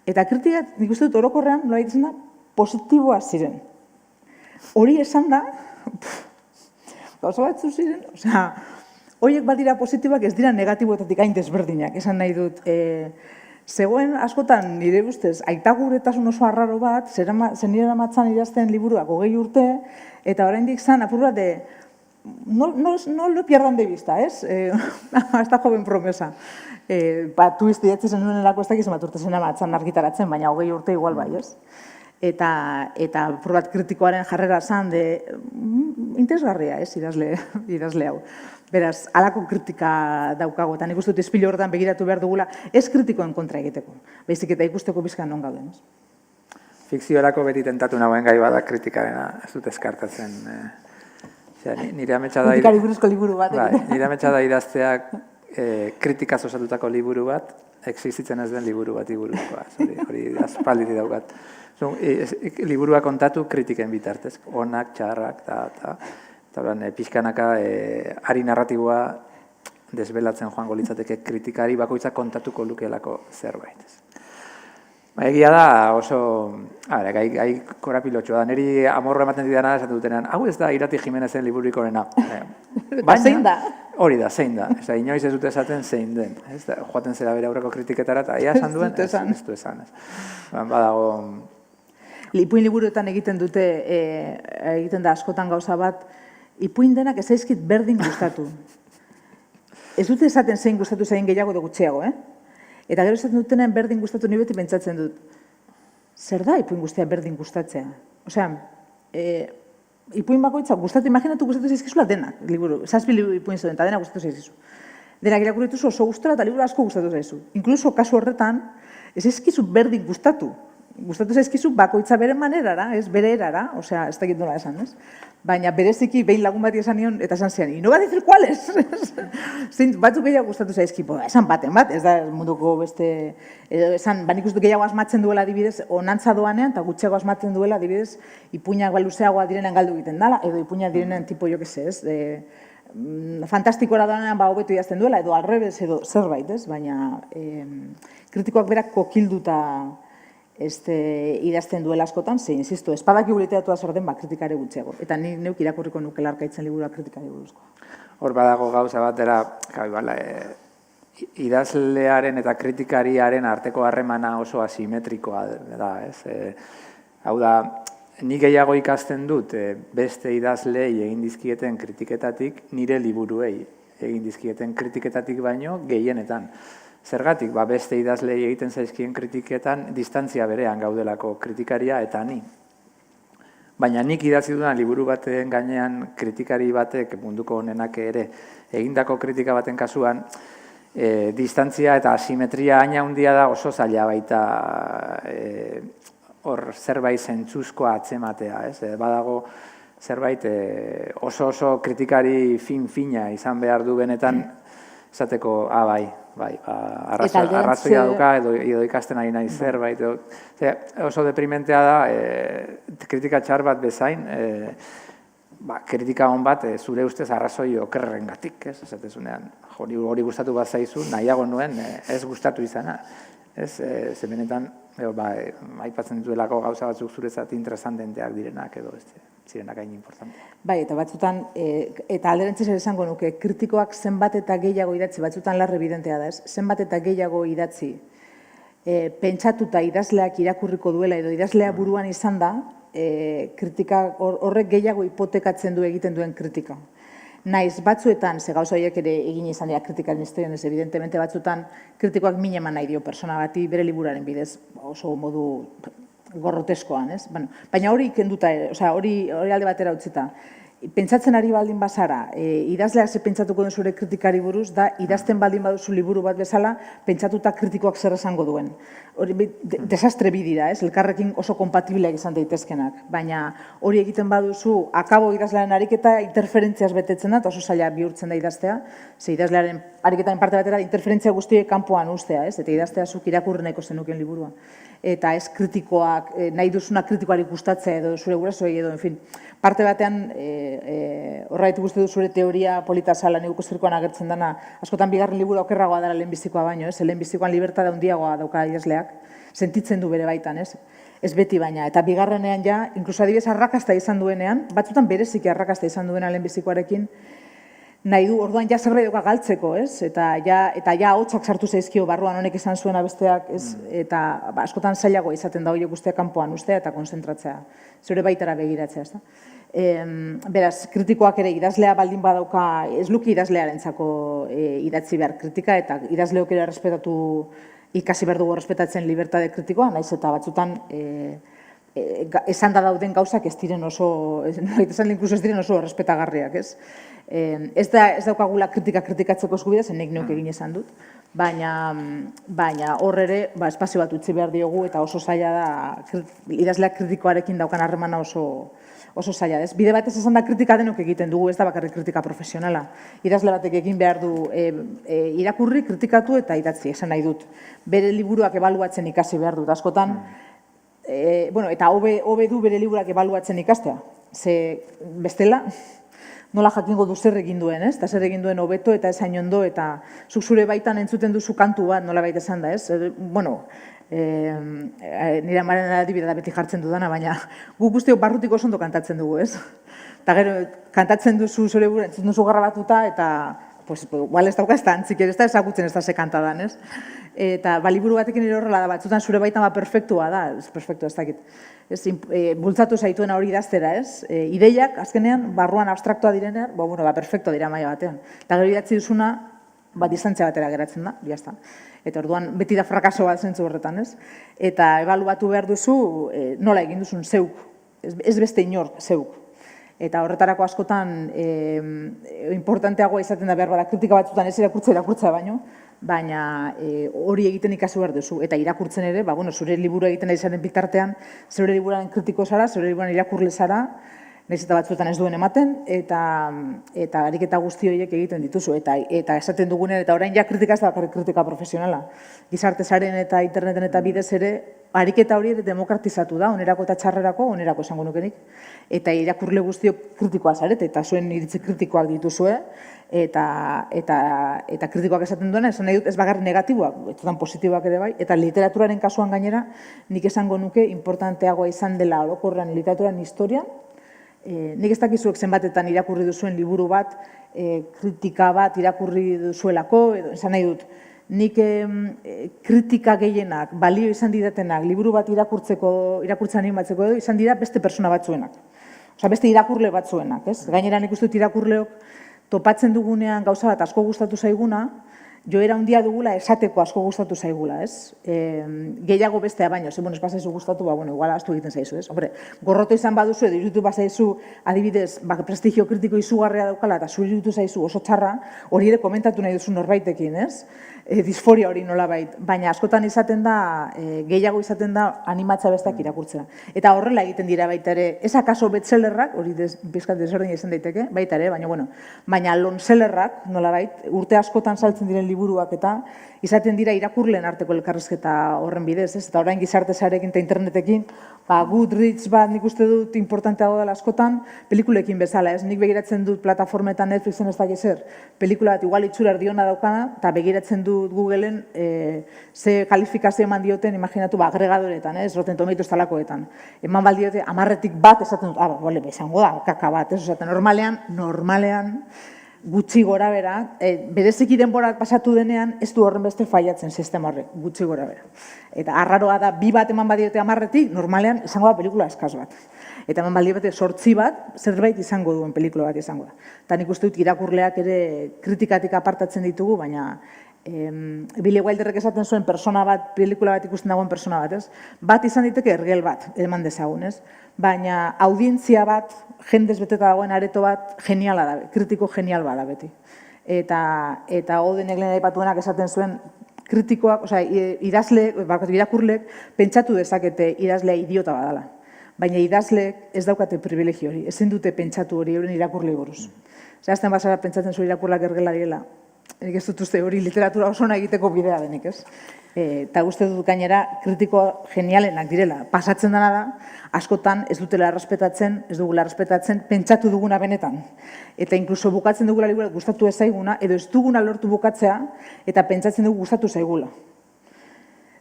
eta kritika nik uste dut orokorrean, nola egiten da, positiboa ziren. Hori esan da, gauza batzu ziren, horiek badira positiboak ez dira negatiboetatik hain desberdinak, esan nahi dut, zegoen askotan nire ustez aitaguretasun oso arraro bat, zenire amatzan idazten liburuak 20 urte, eta oraindik zan apur bat de, no lo pierdan de vista, ez? Hasta joven promesa. Tu idatzi zen nuen elako ez dakiz bat urte zen amatzan argitaratzen, baina 20 urte igual bai, ez? eta probat kritikoaren jarrera zan interesgarria, ez, idazle hau. Beraz, halako kritika daukago, eta nik uste dut ispilu horretan begiratu behar dugula, ez kritikoen kontra egiteko, baizik eta ikusteko bizkan non gauden. Fikziorako beti tentatu nagoen gai bada kritikarena, ez dut eskartatzen. Nire ametsa da... Kritikari buruzko liburu bat. Nire ametsa da idazteak kritikaz osatutako liburu bat, existitzen ez den liburu bat iburuzkoa. Hori aspalditi daukat. Liburua kontatu kritiken bitartez, onak, txarrak, eta pixkanaka ari narratiboa desbelatzen joango litzateke kritikari bakoitzak kontatuko lukeelako zerbait. Egia da oso, gai korapilotxoa da, niri amorro ematen didana esan dutenean, hau ez da Irati Jimenezen libururik onena. Eta zein da? Hori da, zein da. Inoiz ez dute esaten zein den. Joaten zera bere aurreko kritiketara, eta ia esan duen, ez du esan. Badago... Ipuin liburuetan egiten dute, egiten da askotan gauza bat, ipuin denak ez zaizkit berdin gustatu. Ez dute esaten zein gustatu zein gehiago edo gutxiago, Eta gero esaten dutenen berdin gustatu ni beti pentsatzen dut. Zer da ipuin guztia berdin gustatzea? Osea, ipuin bakoitza gustatu, imaginatu gustatu zaizkizula denak, liburu. 7 ipuin zeuden, eta denak gustatu zaizkizu. Denak irakurri dituzu oso gustora eta liburu asko gustatu zaizu. Inkluso kasu horretan, ez zaizkizu berdin gustatu. Gustatu zaizkizu bakoitza bere manerara, ez bere erara, osea, ez dakit nola esan, ez? Baina bereziki behin lagun bati esan nion, eta esan zian, no va a decir cuáles? Batzuk gehiago gustatu zaizki, esan baten bat, ez da munduko beste, esan, nik uste gehiago asmatzen duela adibidez, onantza doanean, eta gutxeago asmatzen duela adibidez, ipuinak luzeagoa direnen galdu egiten dela, edo ipuinak direnen tipo, jo que se, ez? Fantastikora doanean hobeto idazten duela, edo alrebez, edo zerbait, ez? Baina kritikoak berak kokilduta idazten duela askotan, insisto, espadaki literatura zer den, kritikare gutxiago. Eta ni neuk irakurriko nuke Larkaitzen liburua kritikari buruzko. Hor badago gauza batera, idazlearen eta kritikariaren arteko harremana oso asimetrikoa da, ez? Hau da, nik gehiago ikasten dut beste idazleei egin dizkieten kritiketatik, nire liburuei egin dizkieten kritiketatik baino gehienetan. Zergatik, beste idazlei egiten zaizkien kritiketan distantzia berean gaudelako kritikaria eta ni. Baina nik idatzi dudan liburu baten gainean kritikari batek munduko honenak ere egindako kritika baten kasuan distantzia eta asimetria haina handia da oso zaila baita hor zerbait zentzuzkoa atzematea. Badago zerbait oso kritikari fin-fina izan behar du benetan esateko, arrazoia duka edo ikasten ari nahi zerbait. Oso deprimentea da, kritika txar bat bezain, kritika hon bat zure ustez arrazoi okerrengatik, esatezunean. Hori gustatu bat zaizu, nahiago nuen ez gustatu izana. Ze benetan, aipatzen dituelako gauza batzuk zurezat interesantenteak direnak edo zirenak hain importante. Bai, eta batzutan, eta alderantziz ere esango nuke, kritikoak zenbat eta gehiago idatzi, batzutan larre evidentea da, zenbat eta gehiago idatzi, pentsatuta idazleak irakurriko duela edo idazlea buruan izan da, kritika horrek gehiago hipotekatzen du egiten duen kritika. Naiz, batzuetan, ze gauza horiek ere egin izan dira kritikaren historian, ez evidentemente batzuetan kritikoak min eman nahi dio persona bati bere liburaren bidez, oso modu gorroteskoan, ez? Baina hori kenduta, hori alde batera utzita. Pentsatzen ari baldin bazara, idazleak ze pentsatuko duen zure kritikari buruz, da idazten baldin baduzu liburu bat bezala, pentsatuta kritikoak zer esango duen. Hori desastre bi dira, ez? Elkarrekin oso kompatibleak izan daitezkenak. Baina hori egiten baduzu, akabo idazlearen ariketa interferentziaz betetzen da, eta oso zaila bihurtzen da idaztea, ze idazlearen ariketaren parte batera interferentzia guztiek kanpoan ustea, ez? Eta idaztea zuk irakurri nahiko zenukien liburua. Eta ez kritikoak, nahi duzuna kritikoari gustatzea edo zure gurasoei edo, en fin, parte batean horraitu guzti du zure teoria polita zala neguko zirkoan agertzen dana, askotan bigarren liburu okerragoa dara lehenbizikoa baino, ez? Lehenbizikoan libertate handiagoa dauka idazleak, sentitzen du bere baitan, ez? Ez beti baina, eta bigarrenean ja, inkluso adibidez arrakasta izan duenean, batzutan bereziki arrakasta izan duena lehenbizikoarekin, nahi du, orduan ja zerbait dauka galtzeko, ez? Eta ja hotxak sartu zaizkio barruan honek izan zuena besteak, ez? Eta askotan zailagoa izaten da horiek guztiak kanpoan ustea eta konzentratzea, zure baitara begiratzea, ez da? Beraz, kritikoak ere idazlea baldin badauka, ez luki idazlearentzako idatzi behar kritika, eta idazleok ere respetatu, ikasi behar dugu respetatzen libertade kritikoa, naiz eta batzutan esan da dauden gauzak ez diren oso, inkluso ez diren oso errespetagarriak, ez? Ez daukagula kritikatzeko eskubidea, zen nik neuk egin esan dut, baina hor ere espazio bat utzi behar diogu eta oso zaila da, idazleak kritikoarekin daukan harremana oso zaila. Bide batez esan da kritika denok egiten dugu, ez da bakarrik kritika profesionala. Idazle batek egin behar du irakurri, kritikatu eta idatzi, esan nahi dut. Bere liburuak ebaluatzen ikasi behar dut, askotan, eta hobe du bere liburuak ebaluatzen ikastea. Ze bestela, nola jakingo du zer egin duen, ez? Eta zer egin duen hobeto eta esain ondo, eta zuk zure baitan entzuten duzu kantu bat, nola baita esan da, ez? Nire amaren adibidea da beti jartzen dudana, baina guk guztiok barrutik oso ondo kantatzen dugu, ez? Eta gero, kantatzen duzu zure buru, entzuten duzu garrabatuta, eta igual ez dauka ez da antzik, ez da ezagutzen ez da ze kantadan, ez? Eta liburu batekin ere horrela da, batzutan zure baitan perfektua da, ez perfektua ez dakit. Bultzatu zaituena hori idaztera, ez? Ideiak, azkenean, barruan abstraktua direnean, perfektua dira maila batean. Eta gero idatzi duzuna, distantzia batera geratzen da, jazta. Eta orduan, beti da frakaso bat zentzu horretan, ez? Eta ebaluatu behar duzu, nola egin duzun zeuk, ez beste inork zeuk. Eta horretarako askotan importanteagoa izaten da behar bada kritika batzutan ez irakurtzea baino, baina hori egiten ikasi behar duzu. Eta irakurtzen ere, zure liburu egiten ari zaren bitartean, zure liburuaren kritiko zara, zure liburuaren irakurle zara, nahiz eta batzuetan ez duen ematen, eta ariketa guzti horiek egiten dituzu. Eta esaten dugunen, eta orain ja kritika ez da bakarrik kritika profesionala. Gizarte saren eta interneten eta bidez ere, ariketa hori demokratizatu da, onerako eta txarrerako, onerako esango nukenik. Eta irakurle guztiok kritikoa zarete, eta zuen iritzi kritikoak dituzue, eta kritikoak esaten duena, esan nahi dut ez bakarrik negatiboak, etzutan positiboak ere bai, eta literaturaren kasuan gainera, nik esango nuke importanteagoa izan dela orokorrean literaturan historian. Nik ez dakizuek zenbatetan irakurri duzuen liburu bat, kritika bat irakurri duzuelako, esan nahi dut, nik kritika gehienak, balio izan didatenak, liburu bat irakurtzen animatzeko edo, izan dira beste persona batzuenak. Osa, beste irakurle batzuenak, ez? Gainera nik uste dut irakurleok topatzen dugunean gauza bat asko gustatu zaiguna, joera handia dugula esateko asko gustatu zaigula, ez? Gehiago bestea baino, ez bazaizu gustatu, igual astu egiten zaizu, ez? Hombre, gorroto izan baduzu, edo iruditu bazaizu, adibidez, prestigio kritiko izugarria daukala, eta zure iruditu zaizu oso txarra, hori ere komentatu nahi duzu norbaitekin, ez? Disforia hori nolabait, baina askotan izaten da, gehiago izaten da animatza besteak irakurtzea. Eta horrela egiten dira baita ere, ez akaso bestsellerrak, hori bizkat desordin izan daiteke, baita ere, baina longsellerrak, nolabait, urte askotan saltzen diren liburuak eta izaten dira irakurleen arteko elkarrizketa horren bidez, ez? Eta orain gizarte sarekin eta internetekin, Goodreads bat nik uste dut importanteago dela askotan, pelikulekin bezala, ez? Nik begiratzen dut plataformetan Netflixen ez dakiz zer, pelikula bat igual itxura erdiona daukana, eta begiratzen dut Googleen ze kalifikazio eman dioten, imaginatu, agregadoretan, ez? Rotten Tomatoes talakoetan. Eman baldiote, 10-tik bat esaten dut, izango da, kaka bat, ez? Osaten, normalean, gutxi gora bera, bereziki denborak pasatu denean, ez du horren beste faiatzen sistema horrek, gutxi gora bera. Eta arraroa da, 2 bat eman badiote 10-tik, normalean izango da pelikula eskaz bat. Eta eman badiote 8 bat, zerbait izango duen pelikula bat izango da. Eta nik uste dut irakurleak ere kritikatik apartatzen ditugu, baina Billy Wilderrek esaten zuen persona bat, pelikula bat ikusten dagoen persona bat, ez? Bat izan diteke ergel bat, eman dezagun, ez? Baina audientzia bat, jendez beteta dagoen areto bat, geniala da, kritiko genial bada beti. Eta Odenek lehen aipatuenak esaten zuen, kritikoak, irakurleek pentsatu dezakete idazlea idiota badala. Baina idazleek ez daukate privilegio hori, ezin dute pentsatu hori euren irakurle buruz. Zehazten bazara pentsatzen zuen irakurlak ergela direla. Nik ez dut uste hori literatura oso egiteko bidea denik, ez? Eta uste dut gainera kritiko genialenak direla. Pasatzen dena da, askotan ez dugula errespetatzen, pentsatu duguna benetan. Eta inkluso bukatzen dugula liburu gustatu ez zaiguna, edo ez duguna lortu bukatzea, eta pentsatzen dugu gustatu zaigula.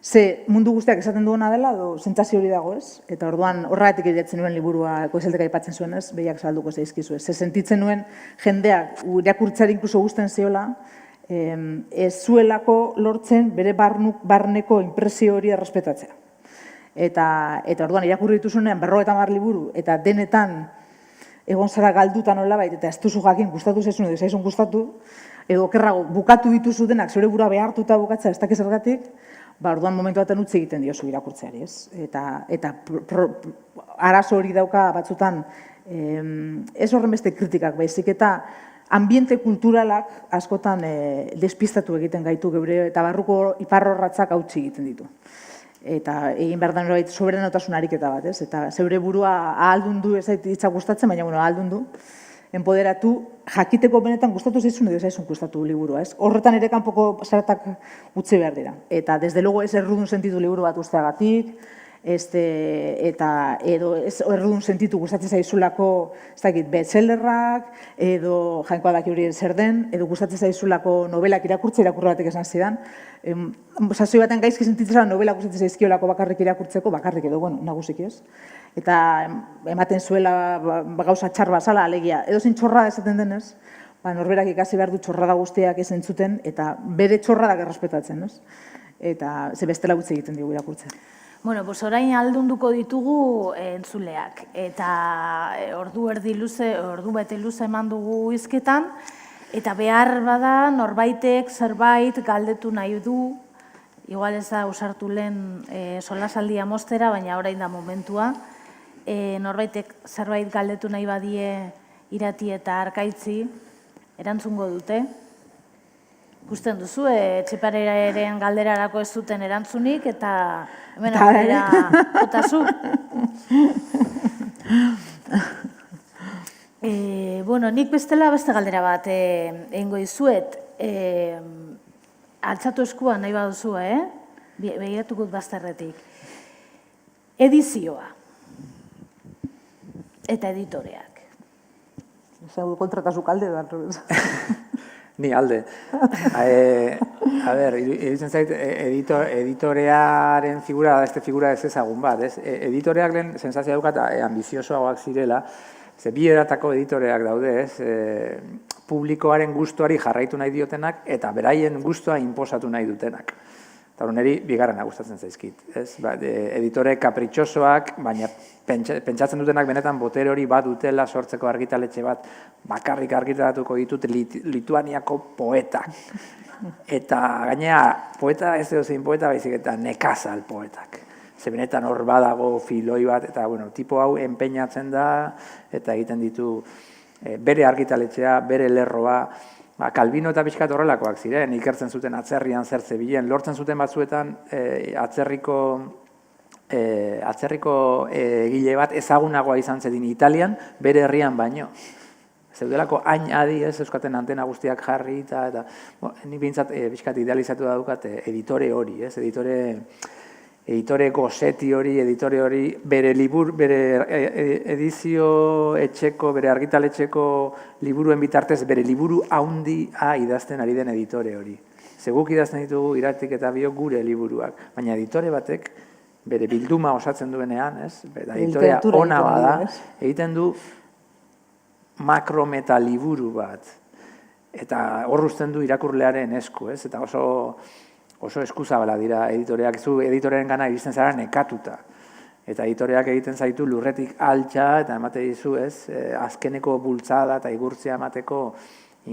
Ze mundu guztiak esaten duena dela, edo sentsazio hori dago, ez? Eta orduan horregatik idatzen nuen liburua Koizeltek aipatzen zuen, ez? Behiak salduko zaizkizu, ez? Ze sentitzen nuen jendeak irakurtzeari inkluso gusten ziola, ez zuelako lortzen bere barneko inpresio hori errespetatzea. Eta orduan irakurri dituzunean 50 liburu, eta denetan egon zara galduta nolabait, eta ez duzu jakin gustatu zaizun edo zaizun gustatu, edo okerrago bukatu dituzu denak zure burua behartuta bukatzea ez dakiz zergatik, orduan momentu baten utzi egiten diozu irakurtzeari, ez? Eta arazo hori dauka batzutan, ez horren beste kritikak baizik, eta ambiente kulturalak askotan despistatu egiten gaitu geure, eta barruko iparrorratzak hautsi egiten ditu. Eta egin behar da norbait soberanotasun ariketa bat, ez? Eta zeure burua ahaldundu, ez zait hitza gustatzen, baina ahaldundu, enpoderatu, jakiteko benetan gustatu zaizun edo zaizun gustatu liburua, ez? Horretan ere kanpoko zaratak utzi behar dira. Eta, desde luego, ez errudun sentitu liburu bat usteagatik, eta edo ez errudun sentitu gustatzen zaizulako, ez dakit, bestsellerrak, edo jainkoa daki hori zer den, edo gustatzen zaizulako novelak irakurri batek esan zidan. Sasoi baten gaizki sentitzen novela gustatzen zaizkiolako bakarrik irakurtzeko, bakarrik edo, nagusik ez. Eta ematen zuela gauza txar bazala, alegia, edozein txorra esaten denez, norberak ikasi behar du txorrada guztiak ez entzuten, eta bere txorradak errespetatzen, ez? Eta ze bestela gutxi egiten dugu irakurtzen. Bueno, orain aldunduko ditugu entzuleak, eta ordu bete luze eman dugu hizketan, eta behar bada norbaitek zerbait galdetu nahi du, igual ez da usartu lehen solasaldia mostera, baina orain da momentua, norbaitek zerbait galdetu nahi badie Irati eta Arkaitzi, erantzungo dute. Ikusten duzu, Etxepareren galderarako ez zuten erantzunik, eta hemen galdera jotazu. Nik bestela beste galdera bat egingo dizuet. Altzatu eskua nahi baduzu, begiratukut bazterretik. Edizioa eta editoreak. Zau kontratazu kalde da. Ni alde. Iruditzen zait, editorearen figura da, figura ez ezagun bat, ez? Editoreak lehen sensazioa daukat ambiziosoagoak zirela, ze bi eratako editoreak daude, ez? Publikoaren gustuari jarraitu nahi diotenak, eta beraien gustua inposatu nahi dutenak. Eta niri bigarrena gustatzen zaizkit, ez? Editore kapritxosoak, baina pentsatzen dutenak benetan botere hori bat dutela sortzeko argitaletxe bat, bakarrik argitaratuko ditut Lituaniako poetak. Eta gainea, poeta ez zein poeta baizik eta nekazal poetak. Ze benetan hor badago filoi bat, eta tipo hau enpeinatzen da, eta egiten ditu bere argitaletxea, bere lerroa. Kalbino eta pixkat horrelakoak ziren, ikertzen zuten atzerrian zer zebilen, lortzen zuten batzuetan atzerriko egile bat ezagunagoa izan zedin Italian, bere herrian baino. Zeudelako hain adi ez euskaten antena guztiak jarri, eta nik bintzat pixkat idealizatu da dukat editore hori, editore goseti hori, editore hori, bere edizio etxeko, bere argitaletxeko liburuen bitartez, bere liburu haundia idazten ari den editore hori. Zeguk idazten ditugu Iratik eta Biok gure liburuak, baina editore batek bere bilduma osatzen duenean, editorea ona bada, egiten du makrometa liburu bat, eta hor uzten du irakurlearen esku, eta oso eskuzabala dira editoreak, zu editorearen gana iristen zara nekatuta. Eta editoreak egiten zaitu lurretik altxa, eta emate dizu, azkeneko bultzada eta igurtzia emateko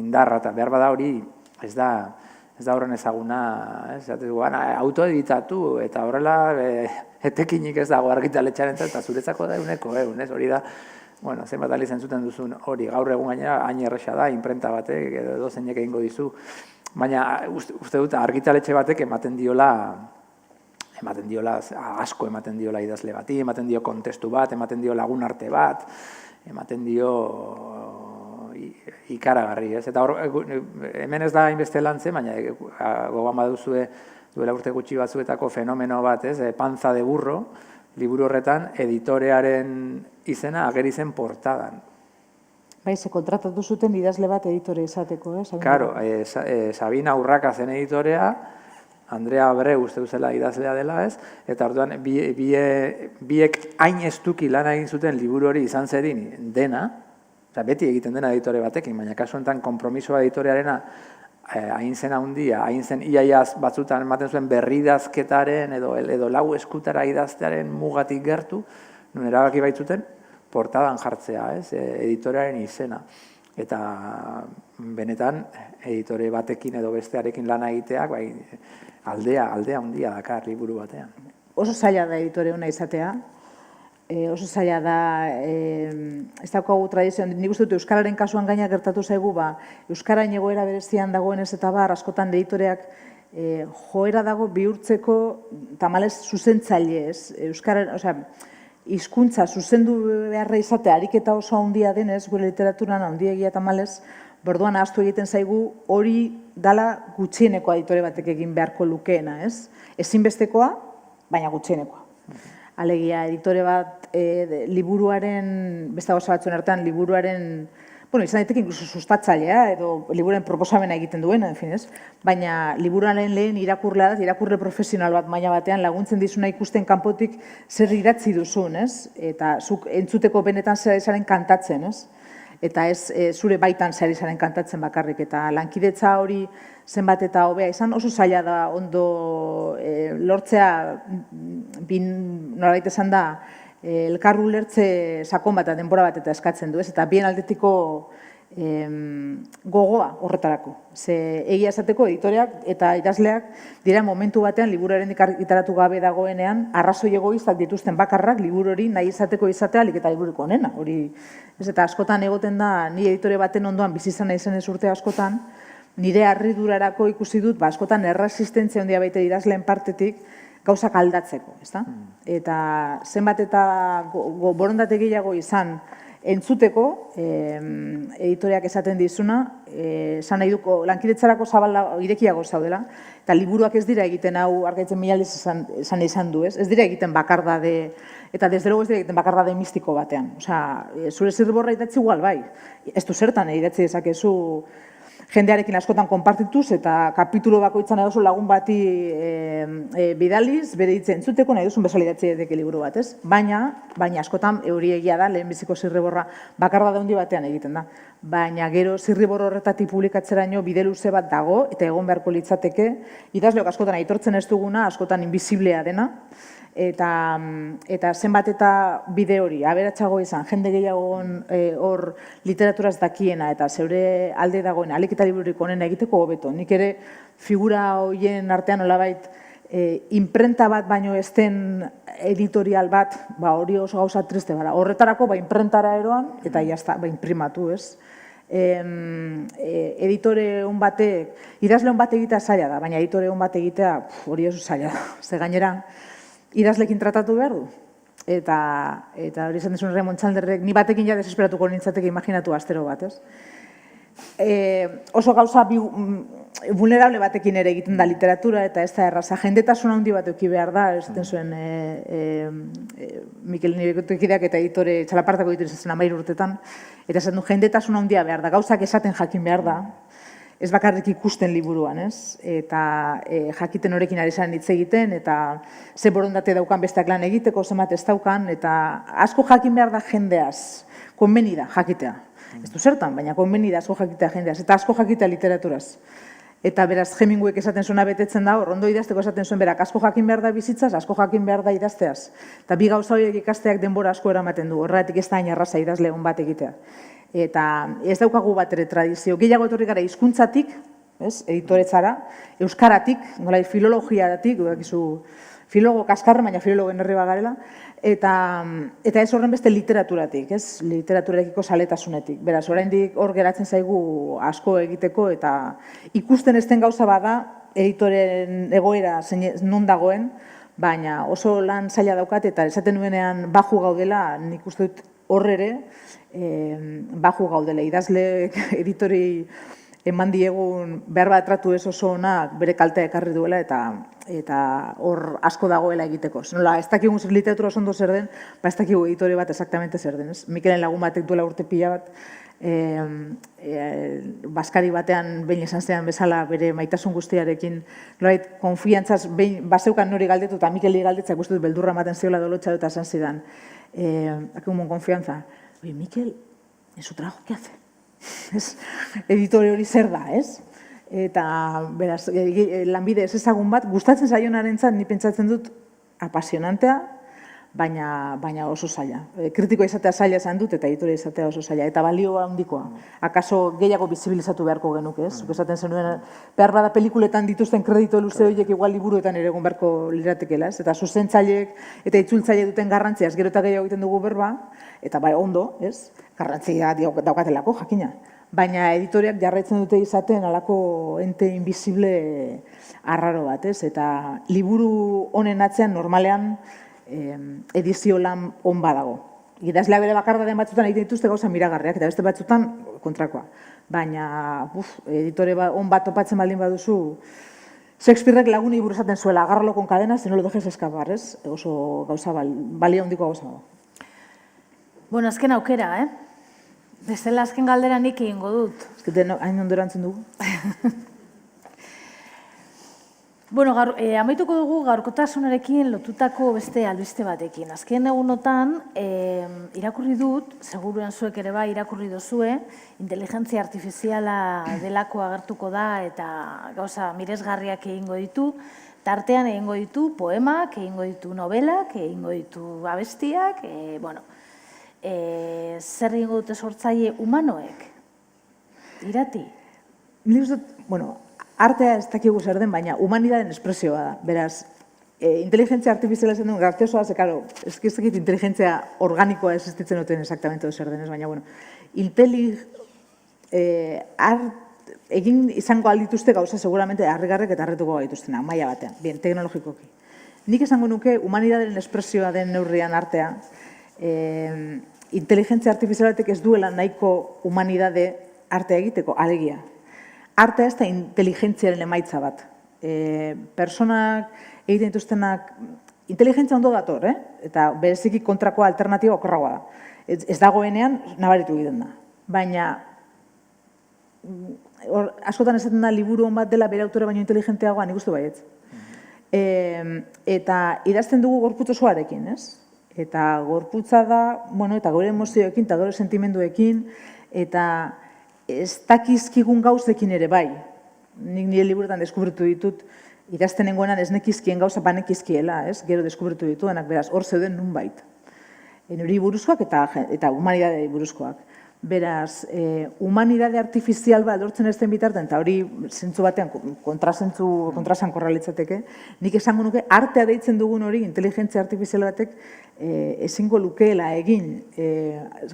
indarra, eta behar bada hori ez da horren ezaguna, autoeditatu, eta horrela etekinik ez dago argitaletxaren eta zuretzako da euneko, hori da, zenbat alizen zuten duzun hori, gaur egun gainera, hain erresa da, imprenta batek, edo zeinek egingo dizu. Baina, uste dut, argitaletxe batek ematen diola, asko ematen diola idazle bati, ematen dio kontestu bat, ematen dio lagunarte bat, ematen dio ikaragarri, ez? Eta hor, hemen ez da hainbeste lantzen, baina gogoan baduzue duela urte gutxi batzuetako fenomeno bat, ez? Panza de burro, liburu horretan, editorearen izena ageri zen portadan. Bai, ze kontratatu zuten idazle bat editore izateko, Karo, Sabina Urraka zen editorea, Andrea Abreu uste duzela idazlea dela, ez? Eta orduan, biek hain estuki lan egin zuten liburu hori izan zedin dena, beti egiten dena editore batekin, baina kasu honetan konpromisoa editorearena hain zen handia, hain zen iaiaz batzutan ematen zuen berridazketaren edo lau eskutara idaztearen mugatik gertu, nun erabaki baitzuten, portadan jartzea, editorearen izena. Eta benetan, editore batekin edo bestearekin lana egiteak, bai, aldea handia dakar liburu batean. Oso zaila da editore ona izatea, oso zaila da, ez daukagu tradizioan, nik uste dut Euskararen kasuan gaina gertatu zaigu, Euskarain egoera berezian dagoenez eta askotan editoreak joera dago bihurtzeko tamalez zuzentzaile, ez? Euskara, hizkuntza zuzendu beharra izatea ariketa oso handia denez, gure literaturan handiegia tamalez, berduan ahaztu egiten zaigu hori dala gutxieneko editore batek egin beharko lukeena, ez? Ezinbestekoa, baina gutxienekoa. Alegia, editore bat liburuaren, beste gauza batzuen artean, liburuaren, izan daiteke inkluso sustatzailea edo liburuaren proposamena egiten duena, en fin, ez? Baina liburuaren lehen irakurlea, irakurle profesional bat maila batean laguntzen dizuna ikusten kanpotik zer idatzi duzun, ez? Eta zuk entzuteko benetan zaren kantatzen, ez? Eta ez zure baitan zaren kantatzen bakarrik. Eta lankidetza hori zenbat eta hobea izan oso zaila da ondo lortzea nolabait esan da elkar ulertze sakon bat denbora bat eta eskatzen du, ez? Eta bien aldetiko gogoa horretarako. Ze egia esateko editoreak eta idazleak dira momentu batean liburuaren argitaratu gabe dagoenean arrazoi egoistak dituzten bakarrak liburu hori nahi izateko izatea alik eta liburuko onena. Hori, ez eta askotan egoten da, ni editore baten ondoan bizi izan naizen ez urte askotan, nire harridurarako ikusi dut, askotan erresistentzia handia baita idazleen partetik gauzak aldatzeko, ezta? Eta zenbat eta borondate gehiago izan entzuteko, editoreak esaten dizuna, esan nahi duko lankidetzarako zabala irekiago zaudela, eta liburuak ez dira egiten hau argaitzen milaliz esan izan du, ez? Ez dira egiten bakardade, eta desde luego ez dira egiten bakardade mistiko batean. Osea, zure zirriborra idatzi igual bai, ez du zertan idatzi dezakezu jendearekin askotan konpartituz eta kapitulo bakoitzan edo lagun bati bidaliz, bere hitza entzuteko nahi duzun bezala idatzi daiteke liburu bat, ez? Baina askotan hori egia da, lehenbiziko zirriborra bakardade handi batean egiten da. Baina gero zirriborro horretatik publikatzeraino bide luze bat dago eta egon beharko litzateke, idazleok askotan aitortzen ez duguna, askotan inbiziblea dena, eta zenbat eta bide hori, aberatsago izan, jende gehiago hor literaturaz dakiena eta zeure alde dagoen, alik eta libururik onena egiteko hobeto. Nik ere figura horien artean nolabait imprenta bat baino ez den editorial bat, hori oso gauza triste bada. Horretarako imprentara eroan eta jazta, imprimatu, ez? Editore hon batek, idazle hon bat egitea zaila da, baina editore hon bat egitea hori oso zaila da. Ze gainera, idazlekin tratatu behar du. Eta hori izan dezun Raymond Chandlerrek, ni batekin ja desesperatuko nintzateke imaginatu astero bat, ez? Oso gauza vulnerable batekin ere egiten da literatura eta ez da erraza. Jendetasun handi bat euki behar da, ez zuen Mikel Nirekotekideak eta editore txalapartako editore zen 13 urtetan, eta esan du jendetasun handia behar da, gauzak esaten jakin behar da, ez bakarrik ikusten liburuan, ez? Eta jakiten horrekin ari zaren hitz egiten, eta ze borondate daukan besteak lan egiteko, zenbat ez daukan, eta asko jakin behar da jendeaz, konbeni da jakitea. Ez du zertan, baina konbeni da asko jakitea jendeaz, eta asko jakitea literaturaz. Eta beraz, Hemingwayk esaten zuena betetzen da, ondo idazteko esaten zuen berak, asko jakin behar da bizitzaz, asko jakin behar da idazteaz. Eta bi gauza horiek ikasteak denbora asko eramaten du, horregatik ez da hain erraza idazle hon bat egitea. Eta ez daukagu bat ere tradizio. Gehiago etorri gara hizkuntzatik, editoretzara, euskaratik, nolai filologiatik, filologo kaskarra, baina filologoen herri bagarela, eta ez horren beste literaturatik, literaturarekiko saletasunetik. Beraz, oraindik hor geratzen zaigu asko egiteko, eta ikusten ez den gauza bada, editoren egoera non dagoen, baina oso lan zaila daukat, eta esaten nuenean baju gaudela, nik uste dut horre ere, baju gaudela. Idazle editori eman diegun behar bat tratu ez oso onak bere kaltea ekarri duela eta hor asko dagoela egiteko. Nola, ez dakigun literatura oso ondo zer den, ez dakigu editore bat exactamente zer den. Mikelen lagun batek duela urte pila bat, Baskari batean behin esan zean bezala bere maitasun guztiarekin, nolait, konfiantzaz, baseukan nori galdetu eta Mikeli galdetzak guztu beldurra ematen ziola dolotxa eta esan zidan. Akimon konfiantza. Oye, Mikel, en su trabajo, ¿qué hace? Editore hori zer da, ez? Eta, beraz, lanbide ez ezagun bat, gustatzen zaionarentzat ni pentsatzen dut apasionantea, baina oso zaila. Kritikoa izatea zaila esan dut, eta editorea izatea oso zaila. Eta balioa handikoa. Akaso gehiago bizibilizatu beharko genuke, ez? Zuk esaten zenuen, behar bada pelikuletan dituzten kredito luze horiek igual liburuetan ere egon beharko liratekeela, ez? Eta zuzentzaileek eta itzultzaile duten garrantziaz gero eta gehiago egiten dugu berba, eta bai ondo, ez? Garrantzia daukatelako, jakina. Baina editoreak jarraitzen dute izaten alako ente invisible arraro bat, ez? Eta liburu honen atzean normalean edizio lan on badago. Idazlea bere bakarra den batzutan egiten dituzte gauza miragarriak, eta beste batzutan kontrakoa. Baina, editore on bat topatzen baldin baduzu, Shakespearek lagunei buruz esaten zuela, agárralo con cadenas y no lo dejes escapar, ez? Oso gauza balio handiko gauza dago. Bueno, azken aukera, Bestela azken galdera nik egingo dut. Ez que hain ondo erantzun dugu. Bueno, amaituko dugu gaurkotasunarekin lotutako beste albiste batekin. Azken egunotan irakurri dut, seguruan zuek ere bai irakurri duzue, inteligentzia artifiziala delako agertuko da eta gauza miresgarriak egingo ditu, tartean egingo ditu poemak, egingo ditu novelak, egingo ditu abestiak, zer egingo dute sortzaile humanoek? Irati? Nik uste dut, artea ez dakigu zer den, baina humanidaden espresioa da. Beraz, inteligentzia artifiziala zen duen graziosoa, ze, karo, ez dakit inteligentzia organikoa existitzen duten exactamente zer denez, baina, egin izango aldituzte gauza seguramente harrigarrek eta harrituko gaituztena, maila batean, bien, teknologikoki. Nik esango nuke humanidaden espresioa den neurrian artea, inteligentzia artifizialatek ez duela nahiko humanidade artea egiteko, alegia. Artea ez da inteligentziaren emaitza bat. Personak egiten dituztenak, inteligentzia ondo dator, eta bereziki kontrakoa alternatiba okerragoa da. Ez dagoenean nabaritu egiten da. Baina, askotan esaten da liburu on bat dela bere autore baino inteligenteagoa, nik uste baietz. Eta idazten dugu gorputz osoarekin, ez? Eta gorputza da, eta gure emozioekin, eta gure sentimenduekin, eta ez dakizkigun gauzekin ere bai. Nik nire liburuetan deskubritu ditut, idazten nengoenan ez nekizkien gauza banekizkiela, ez? Gero deskubritu dituenak, beraz, hor zeuden nunbait. Niri buruzkoak eta humanidade buruzkoak. Beraz, humanidade artifizial bat lortzen ez den bitartean, eta hori zentzu batean kontrasan korralitzateke, nik esango nuke artea deitzen dugun hori inteligentzia artifizial batek ezingo lukeela egin,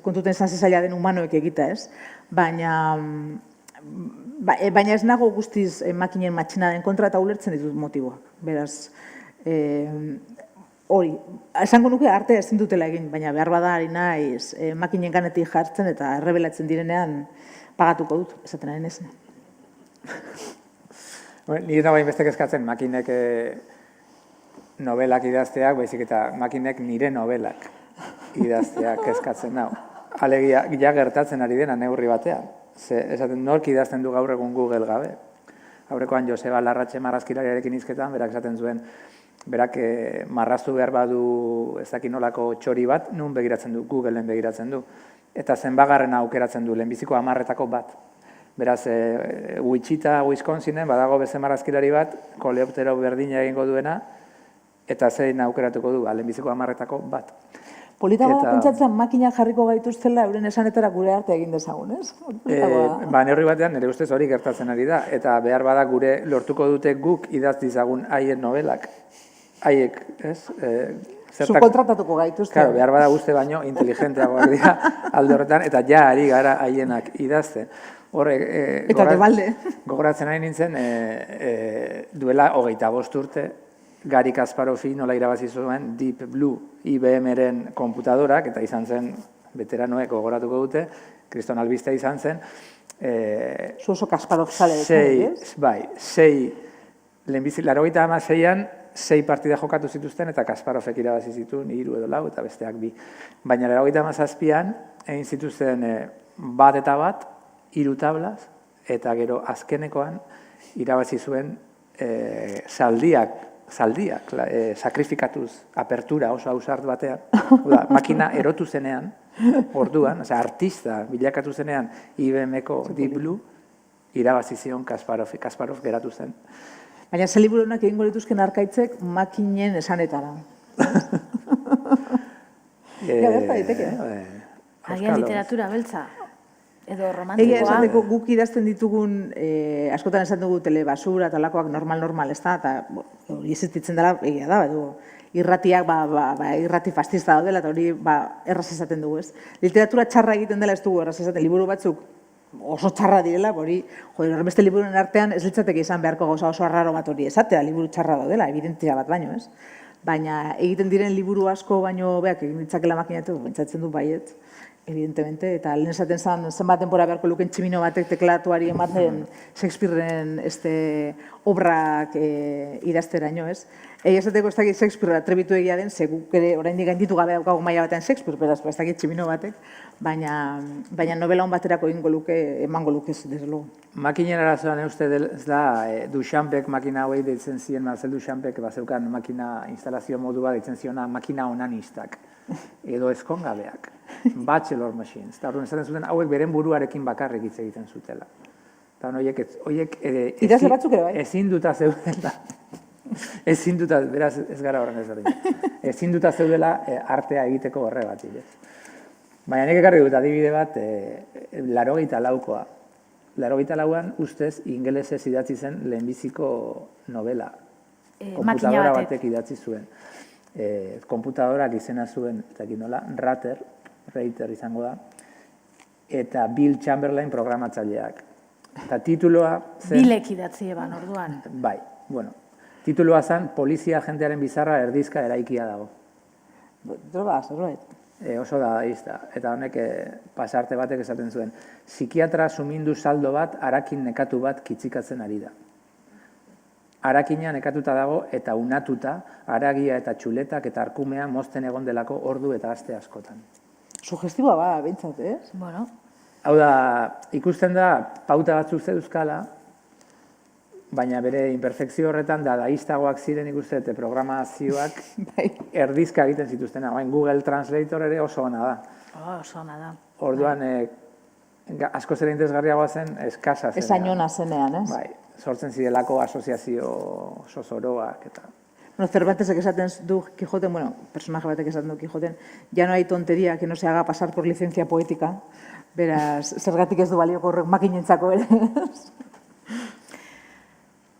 kontuten izan zezaila den humanoek egita, ez? Baina ez nago guztiz makinen matxinaren kontra eta ulertzen ditut motiboak. Beraz, hori, esango nuke artea ezin dutela egin, baina behar bada ari naiz makinen ganetik jartzen eta errebelatzen direnean pagatuko dut, esaten ari nezen. Nire nagoa inbestek eskatzen makinek novelak idazteak, baizik eta makinek nire novelak idazteak eskatzen nau. Alegia, ja gertatzen ari dena neurri batean. Esaten nork idazten du gaur egun Google gabe. Aurrekoan Joseba Larratxe marrazkilariarekin hizketan, berak esaten zuen, berak marraztu behar badu ez dakit nolako txori bat, nun begiratzen du, Googleen begiratzen du. Eta zenbagarren aukeratzen du, lehenbiziko 10etako bat. Beraz, Wichita, Wisconsinen, badago beste marrazkilari bat, koleoptero berdina egingo duena, eta zein aukeratuko du, lehenbiziko 10etako bat. Polita bada pentsatzen makina jarriko gaituztela euren esanetara gure arte egin dezagun, ez? Neurri batean, nire ustez hori gertatzen ari da, eta behar bada gure lortuko dute guk idaz dizagun haien novelak. Haiek, ez? Subkontratatuko gaituzte. Claro, behar bada guzti baino inteligenteagoak dira alde horretan, eta ja ari gara haienak idazten. Eta debalde. Gogoratzen ari nintzen, duela 25 urte, Gary Kasparovi nola irabazi zuen Deep Blue IBM-eren konputadorak, eta izan zen, veteranoek gogoratuko dute, kriston albistea izan zen. Oso Kasparov sale. Bai, 86an 6 partida jokatu zituzten, eta Kasparovek irabazi zituen 3 edo 4, eta besteak 2. Baina 87an egin zituzten bat eta bat, 3 tablaz, eta gero azkenekoan irabazi zuen zaldiak, sakrifikatuz apertura oso ausart batean, makina erotu zenean, orduan, artista bilakatu zenean IBM-ko Deep Blue, irabazi zion Kasparov geratu zen. Baina ze liburunak egingo lituzken arkaitzek makinen esanetara. Ja, berta daiteke. Agian literatura beltza. Edo Egia romantikoa. esateko guk idazten ditugun, askotan esan dugu telebasura, talakoak normal ez da, eta hori existitzen dela, egia da, edo irratiak, irrati fascista daudela, eta hori erraz esaten dugu, ez? Literatura txarra egiten dela ez dugu erraz esaten, liburu batzuk oso txarra direla, hori, horrenbeste liburuen artean ez litzateke izan beharko gauza oso arraro bat hori esatea, liburu txarra daudela, evidentzia bat baino, ez? Baina egiten diren liburu asko baino beak egin ditzakela makinatu, pentsatzen du baiet, evidentemente, eta lehen esaten zen zenbat denbora beharko luken tximino batek teklatuari ematen Shakespearen obrak idazteraino, ez? Egia esateko ez dakit Shakespeare atrebitu egia den, guk ere oraindik gainditu gabe daukagu maila batean Shakespeare, beraz, ez dakit tximino batek, baina novela hon baterako egingo luke, emango luke ez, desde luego. Makinen arazoan uste ez da, Duchampek makina hauei deitzen ziren, Marcel Duchampek bazeukan makina instalazio modu bat deitzen ziona makina onanistak, edo ezkongabeak, bachelor machines, eta horren esaten zuten hauek beren buruarekin bakarrik hitz egiten zutela. Eta horiek idazle batzuk ere bai. ezin duta zeudela, ezin duta, beraz ez gara horren ezberdin, ezin duta zeudela artea egiteko horregatik, ez. Baina nik ekarri dut adibide bat, 84koa. 84an ustez ingelesez idatzi zen lehenbiziko novela. Komputadora batek idatzi zuen. Komputadorak izena zuen, eta nola, Reiter izango da, eta Bill Chamberlain programatzaileak. Eta tituloa zen... Bilek idatzi eban orduan. Bai, bueno. Tituloa zen Polizia agentearen bizarra erdizka eraikia dago. Droga, zerbait. Oso da, izta. Eta honek pasarte batek esaten zuen. Psikiatra sumindu saldo bat, harakin nekatu bat kitzikatzen ari da. Harakina nekatuta dago eta unatuta, haragia eta txuletak eta arkumea mozten egon delako ordu eta aste askotan. Sugestiboa ba, bintzat, ez? Bueno. Hau da, ikusten da, pauta batzuk zeuzkala, baina bere imperfekzio horretan dadaiztagoak ziren ikusten programazioak erdizka egiten zituztena. Google Translator ere oso ona da. Oso ona da. Orduan, asko zera interesgarriagoa zen, eskasa zenean. Esainona zenean, ez? Bai, sortzen zidelako asoziazio oso zoroak eta... Bueno, Cervantesek esaten du Quijoten, bueno, personaje batek esaten du Quijoten, ya no hay tontería que no se haga pasar por licencia poética, beraz, zergatik ez du balioko horrek makinentzako ere.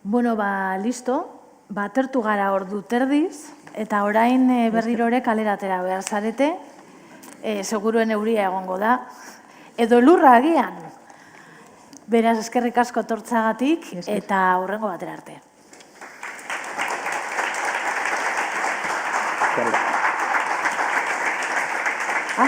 Bueno, listo, atertu gara ordu terdiz, eta orain berrirore kaleratera behar zarete, seguruen euria egongo da, edo lurra agian. Beraz, eskerrik asko tortzagatik, eta hurrengo batera arte. Ah.